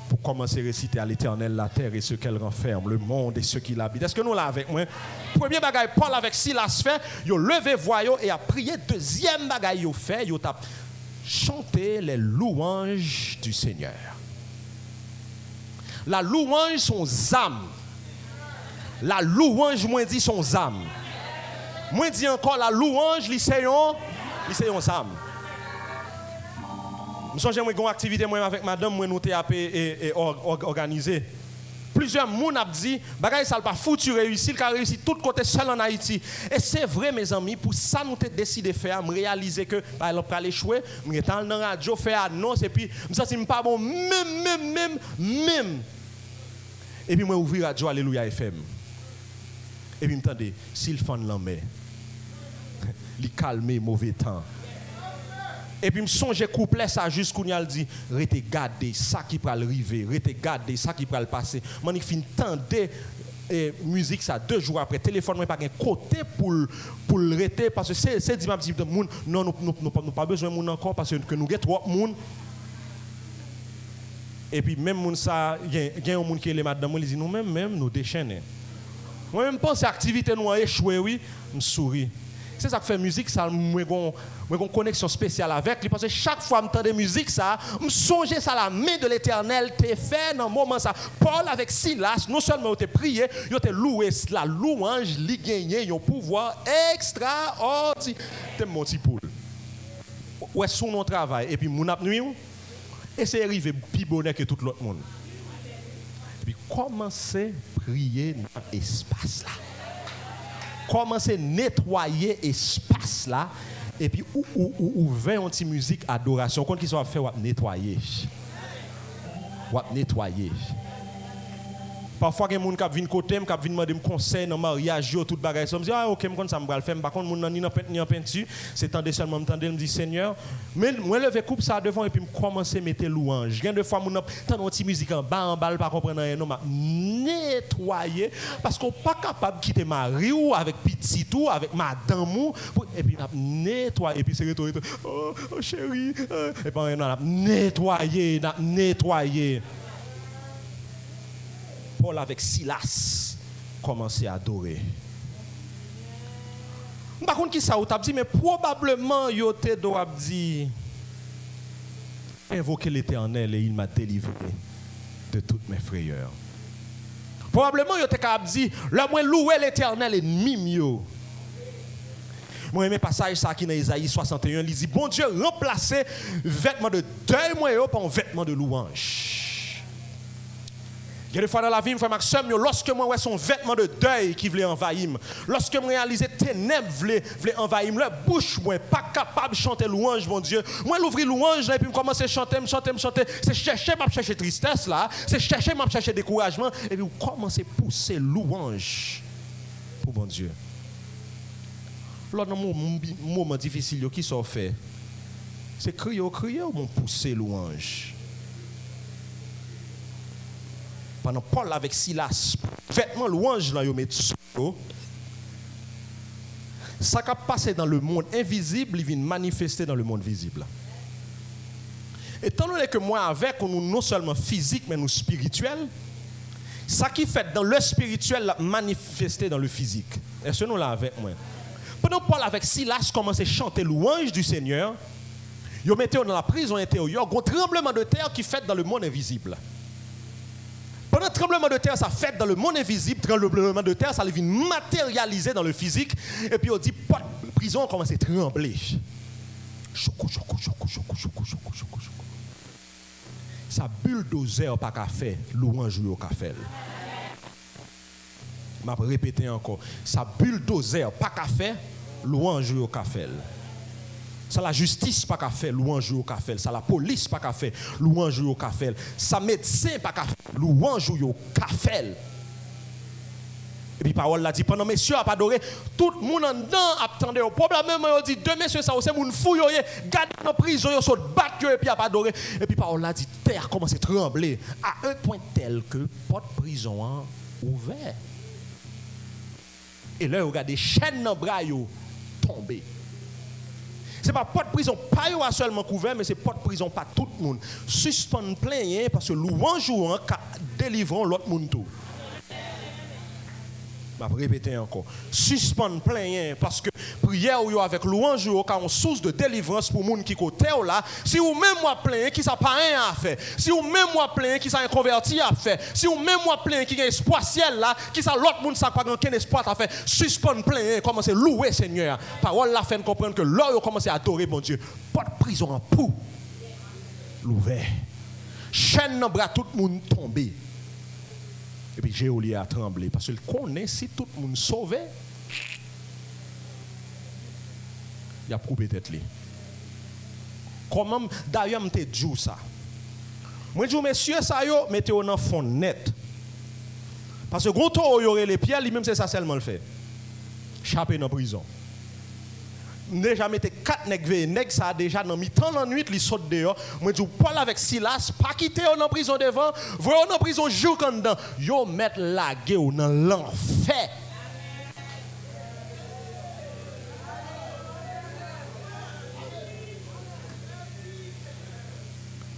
pour commencer à réciter à l'Éternel la terre et ce qu'elle renferme, le monde et ceux qui l'habitent. Est-ce que nous là avec moi? Premier bagaille Paul avec Silas fait, il a levé voix et a prié. Deuxième bagaille il fait, il a chanté les louanges du Seigneur. La louange son âme. La louange moi dit son âme. Moi dis encore la louange lycéon âme. Je suis en une activité avec madame, moi nous TAP et organisé. Plusieurs personnes ont dit, bagay ça pas foutu réussir, car réussi tout côté seul en Haïti. Et c'est vrai mes amis, pour ça nous avons décidé de faire, me réaliser que par exemple pas échouer, me étant dans la radio faire annonce et puis me sens pas bon même. Et puis moi ouvrir radio Alléluia FM. Et puis m'entendez, s'il fait l'enmer, il calme mauvais temps. Et puis, je songe couplet ça jusqu'où il dit rete garder ça qui va arriver, rete garder ça qui va passer. Moi, je fin tendre musique ça 2 jours après. Téléphone, moi, pas un côté pour le rete parce que c'est dit, non, nous pas besoin de monde encore parce que nous avons trop de monde. Et puis, même moun ça, il y a un monde qui est là madame, il dit nous-mêmes, nous déchaîner. Moi-même, pense à l'activité nous a échoué, oui, je souris. C'est ça qui fait musique, ça, moi une connexion spéciale avec lui parce que chaque fois que j'entends des musiques ça, me songe ça la main de l'Éternel t'est fait dans moment ça. Paul avec Silas, non seulement il a prié, il a loué la louange, il a gagné un pouvoir extraordinaire. C'est mon petit poule. Ouais sous notre travail et puis mon nuit et c'est arrivé plus bonheur que tout l'autre monde. Et puis commencer à prier dans l'espace là. Commencer à nettoyer l'espace là et puis ouvrir une petite musique adoration quand qu'ils sont fait nettoyer parfois il y a des gens qui viennent côté qui viennent demander conseil dans mariage tout bagage ça me dit OK me ça me va le faire par contre mon ni en peinture c'est temps de seulement me dit Seigneur mais moi lever coupe ça devant et puis me commencer à mettre louange gain de fois mon entendre une petite musique en bas pas comprendre rien non m'a nettoyer parce qu'on pas capable de quitter mari ou avec petit tout avec madame ou et puis nettoyer et puis c'est retourner oh chérie et puis nettoyer Paul avec Silas commençait à adorer. Par contre, qui ça ou t'a dit, mais probablement, yo te doit dire, invoquer l'Éternel et il m'a délivré de toutes mes frayeurs. Probablement, yo te capable dit, le moins louer l'Éternel et mimio. Moi, j'aime passage ça qui dans Isaïe 61, il dit, bon Dieu, remplacez vêtements de deuil moi par un vêtement de louange. Il y a des fois dans la vie, frère Maxime, lorsque moi, ouais, son vêtement de deuil qui voulait envahir, lorsque moi réalisais ténèbres voulait envahir, la bouche, moi, pas capable de chanter louange, mon Dieu. Moi, l'ouvrir louange, là, et puis me commencer à chanter. C'est chercher tristesse, là. C'est chercher découragement. Et puis, vous commencez à pousser louange pour mon Dieu. L'autre moment difficile, qui s'en fait? C'est crier ou mon pousser louange. Pendant Paul avec Silas, vêtement louange là, yo met ça qui a passé dans le monde invisible, il vient manifester dans le monde visible. Étant donné que moi avec nous non seulement physique mais nous spirituel, ça qui fait dans le spirituel manifester dans le physique. Est-ce que nous là avec moi? Pendant Paul avec Silas commençait à chanter louange du Seigneur, ils mettaient dans la prison intérieure, un tremblement de terre qui fait dans le monde invisible. Pendant le tremblement de terre, ça fait dans le monde invisible, tremblement de terre, ça vient matérialiser dans le physique. Et puis on dit, pas de prison, on commence à trembler. Ça bulldozer pas qu'à faire, louange au café. Je vais répéter encore. Ça bulldozer pas qu'à faire, louange au café. Ça la justice pas qu'à faire, louange au café. Ça la police pas qu'à faire, louange au café. Ça médecin pas qu'à faire, louange au café. Et puis parole là dit pendant messieurs a pas adoré, tout le monde en dedans attendait au problème même on dit deux messieurs ça c'est moun fou yo garde dans prison yo saute battre et puis a pas adoré. Et puis parole là dit terre commence à trembler à un point tel que porte prison hein, ouvert. Et là regardez chaîne dans bras yo tomber. C'est pas porte prison pas yo seulement couvert mais c'est porte prison pas tout le monde. Suspend plein parce que louange ou délivrant l'autre monde tout. Je vais répéter encore. Suspend plein parce que prière ou avec louange ou une source de délivrance pour les gens qui côté là. Si vous même moi plein qui ça pas rien à faire. Si vous même moi plein qui ça converti à faire. Si vous même moi plein qui a espoir ciel là, qui ça l'autre monde ça pas aucun espoir à faire. Suspend plein commencer louer Seigneur. Parole la fait comprendre que là vous commencez à adorer mon Dieu. Pas de prison en pou. L'ouvert. Chaîne dans bras tout le monde tombé. Et puis Géolie a tremblé parce qu'il connaît si tout le monde sauvé, il a prouvé tête li. Comment d'ailleurs m'te dit ça? Moi dis messieurs ça yo mettez au dans fond net. Parce que gros to yo les pierres lui même c'est ça seulement le fait. Chapé dans prison. Déjà mettez 4 nèg ça déjà dans mi-temps la nuit li saute dehors moi dis Paul avec Silas pas quitter dans prison devant voyons dans prison jour quand dedans yo mettre laguer dans l'enfer.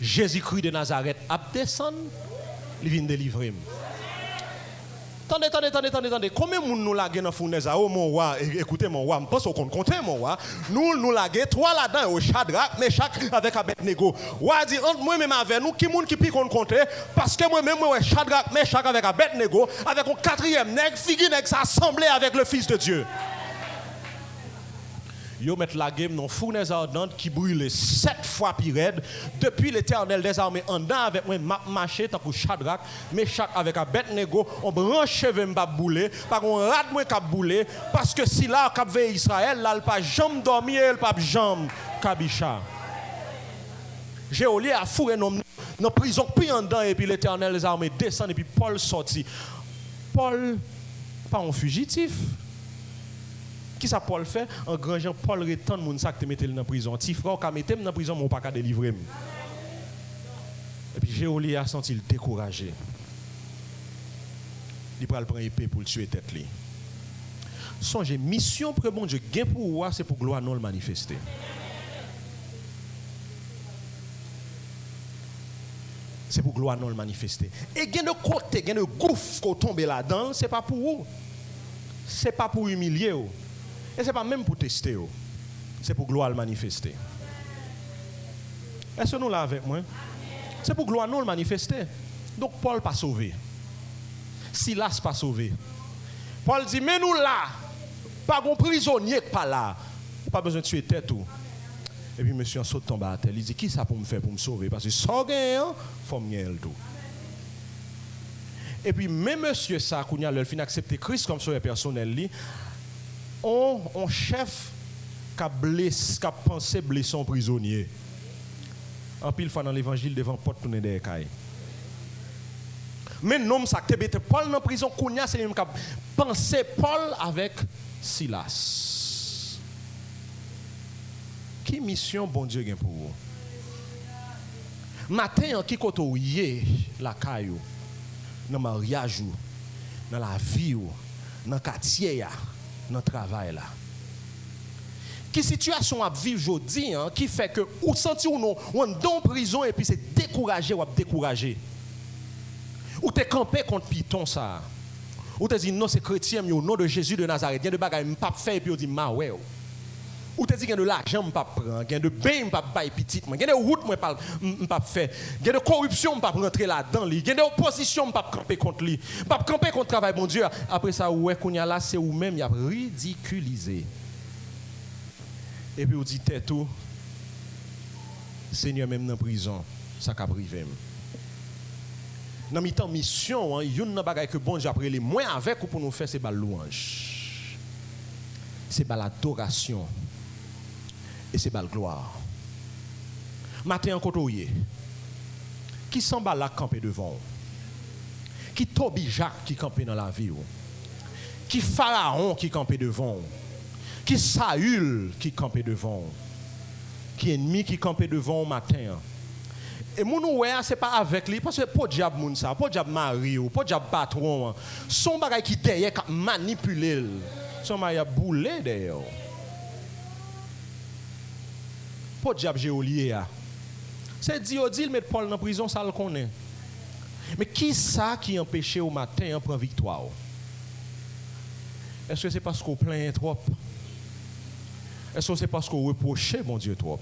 Jésus-Christ de Nazareth a descendu il vient délivrer. Attendez. Combien de monde nous laguer dans fournaise à mon roi? Écoutez mon roi, je pense qu'on compte mon roi. Nous laguer trois là-dedans au Shadrach, Meshach avec Abednego. Roi dit entre moi même avec nous qui monde qui pique on compte parce que moi même moi Shadrach, Meshach avec Abednego avec un quatrième nègre figure nègre s'assembler avec le fils de Dieu. Yo mettre la game dans fournaise ardente qui brûle 7 fois plus raide depuis l'Éternel des armées en dedans avec moi marché tant que Shadrach Meshach avec Abednego on branche cheveux m'pa bouler par on rate moi cap bouler parce que si là cap veille Israël là pas jambe dormir elle pas jambe kabicha. Géolie a fourré dans prison puis en dedans et puis l'Éternel des armées descend et puis Paul sorti. Paul pas un fugitif. Qui ça Paul fait? En grand Jean, Paul retend moun ça que te mette dans la prison. Ti frère ka mette dans la prison, mon pas ka délivrer. Et puis Géolie a senti le découragé. Il pral prendre épée pour le tuer tête li. Songez mission pour bon Dieu gain pour moi c'est pour gloire non le manifester. C'est pour gloire non le manifester. Et gain de côté, gain de gouffre qu'on tombe là-dedans, c'est pas pour vous. C'est pas pour humilier vous. Et ce n'est pas même pour tester, c'est pour gloire le manifester. Est-ce que nous l'avons avec moi? C'est pour gloire nous le manifester. Donc Paul pas sauvé. Silas pas sauvé. Paul dit, mais nous là, pas un prisonnier pas là. Pas besoin de tuer tête tout. Et puis monsieur saute tombe à terre. Il dit, qui ça pour me faire pour me sauver? Parce que sans gain, il faut me gagner tout. Et puis même monsieur ça qu'on a le fin accepter Christ comme son personnel li, on chef qui a pensé blesser son prisonnier. En pile fois dans l'évangile devant porte tourner des cailles. Mais non ça te bête Paul dans prison qu'on a c'est lui qui a pensé Paul avec Silas. Qui mission bon Dieu gain pour vous? Matin en qui koto yé la caillou dans mariage dans la vie dans quartier dans travail là. Qui situation à vivre aujourd'hui qui fait que ou senti ou non on dans prison et puis c'est découragé ou découragé. Ou t'es campé contre Python ça. Ou t'es dit non c'est chrétien mais au nom de Jésus de Nazareth, il y a de bagages m'pas faire et puis on dit ma ouais. Ou t'es dit qu'il y a de l'argent m'pas prendre, il y a de bain m'pas bailler petit, il y a de route m'pas faire, il y a de corruption m'pas rentrer là-dedans, il y a de opposition m'pas camper contre lui, m'pas camper contre travail bon Dieu. Après ça ouais qu'on y a là c'est ou même il a ridiculisé. Et puis on dit tête tout Seigneur même dans prison, ça qu'a privé. Dans mi-temps mission, une bagaille que bon Dieu après les moins avec ou pour nous faire c'est bal louange. C'est bal adoration. Et c'est bal gloire. Matin en côté qui s'en bat là camper devant. Qui Tobi Jacques qui campait dans la vie. Qui Pharaon qui campait devant. Qui Saül qui campait devant. Qui ennemi qui campait devant au matin. Et mon oué c'est pas avec lui parce que pas diable moun ça, pas diable mari ou pas diable patron. Son bagay qui derrière qui manipuler. Son bagay boulé derrière. Pas diable géolier. C'est dit il met Paul dans prison ça le connaît. Mais qui ça qui empêchait au matin prendre victoire? Est-ce que c'est parce qu'on plaint trop? Est-ce que c'est parce qu'on reproche mon Dieu trop?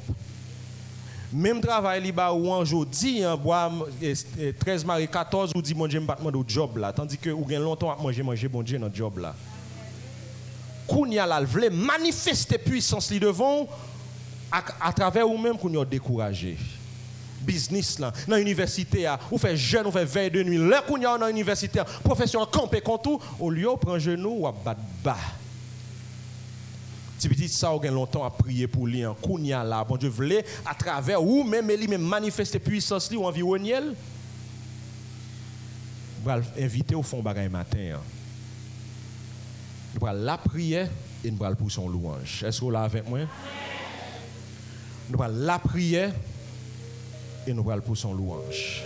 Même travail liba ou aujourd'hui bois 13 mari 14 ou dit mon Dieu me battement de job là tandis que ou gain longtemps à manger bon Dieu dans job là. Kounya la vle manifester puissance li devant à travers ou même qu'on découragé. Business là dans université ou fait jeune ou fait veille de nuit là kounya dans université profession camper contre tout au lieu prend genou ou battre bas. Si petit ça ou longtemps à prier pour lui en kounya là bon Dieu voulait à travers ou même lui même manifester puissance li ou environnel va inviter au fond bagaille matin nous va la prière et nous va pour son louange. Est-ce que vous là avec moi? Nous va la prière et nous va pour son louange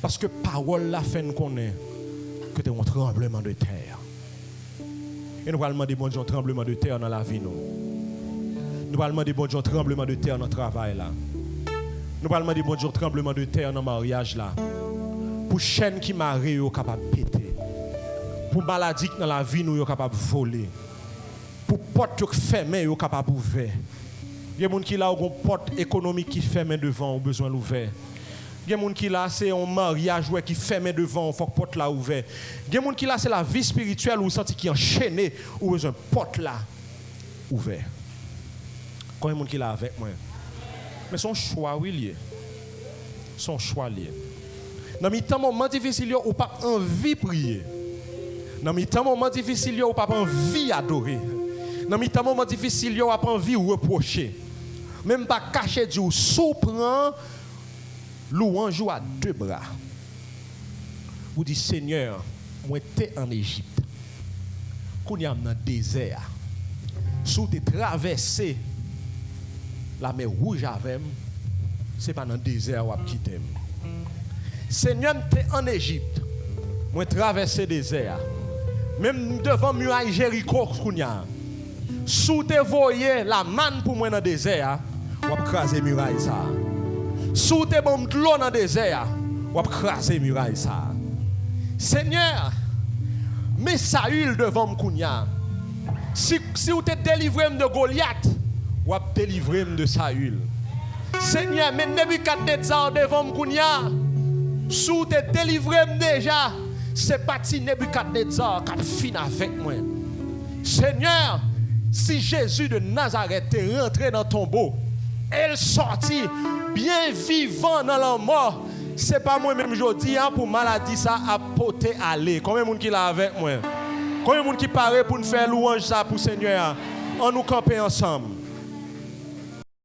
parce que parole la fait nous connaît que c'est un tremblement de terre. Et nous allons demander bon Dieu tremblement de terre dans la vie nous. Nous allons demander bon Dieu tremblement de terre dans le travail là. Nous allons demander bon Dieu tremblement de terre dans le mariage là. Pour chaîne qui marée yo capable péter. Pour maladie dans la vie nous yo capable voler. Pour porte yo fermé yo capable ouvert. Il y a des gens qui là ont une porte économique qui ferme devant, ont besoin l'ouvert. Il y a des gens qui là c'est un mariage qui ferme devant, faut que porte là ouvert. Il y a des gens qui là c'est la vie spirituelle où senti qui enchaîné, ou besoin porte là ouvert. Combien de gens qui là avec moi? Mais son choix oui lié. Son choix lié. Dans mes temps moment difficile ou pas envie prier. Dans mes temps moment difficile ou pas envie adorer. Dans mes temps moment difficile ou pas envie reprocher. Même pas cacher Dieu, sous prend louange à deux bras. Vous dites Seigneur, moi t'es en Égypte. Quand y a dans le désert, sous te traversé la mer rouge avec, c'est pas dans le désert où tu quittes. Seigneur, t'es en Égypte. Moi traversé le désert. Même devant muraille Jéricho, sous te voyez la manne pour moi dans le désert, ou craser muraille ça. Sous te bon de l'eau dans le désert, ou craser muraille ça. Seigneur, mais Saül devant Mkounia. Si vous te délivré de Goliath, ou délivré de Saül. Seigneur, mais Nebuchadnezzar devant Mkounia. Si vous te délivré déjà, c'est parti Nebuchadnezzar qui a fini avec moi. Seigneur, si Jésus de Nazareth est rentré dans ton tombeau, elle sortit bien vivant dans la mort, c'est pas moi-même jodi pour maladie ça a porter aller. Combien de monde qui là avec moi? Combien de monde qui paraît pour nous faire louange ça pour Seigneur? On nous camper ensemble.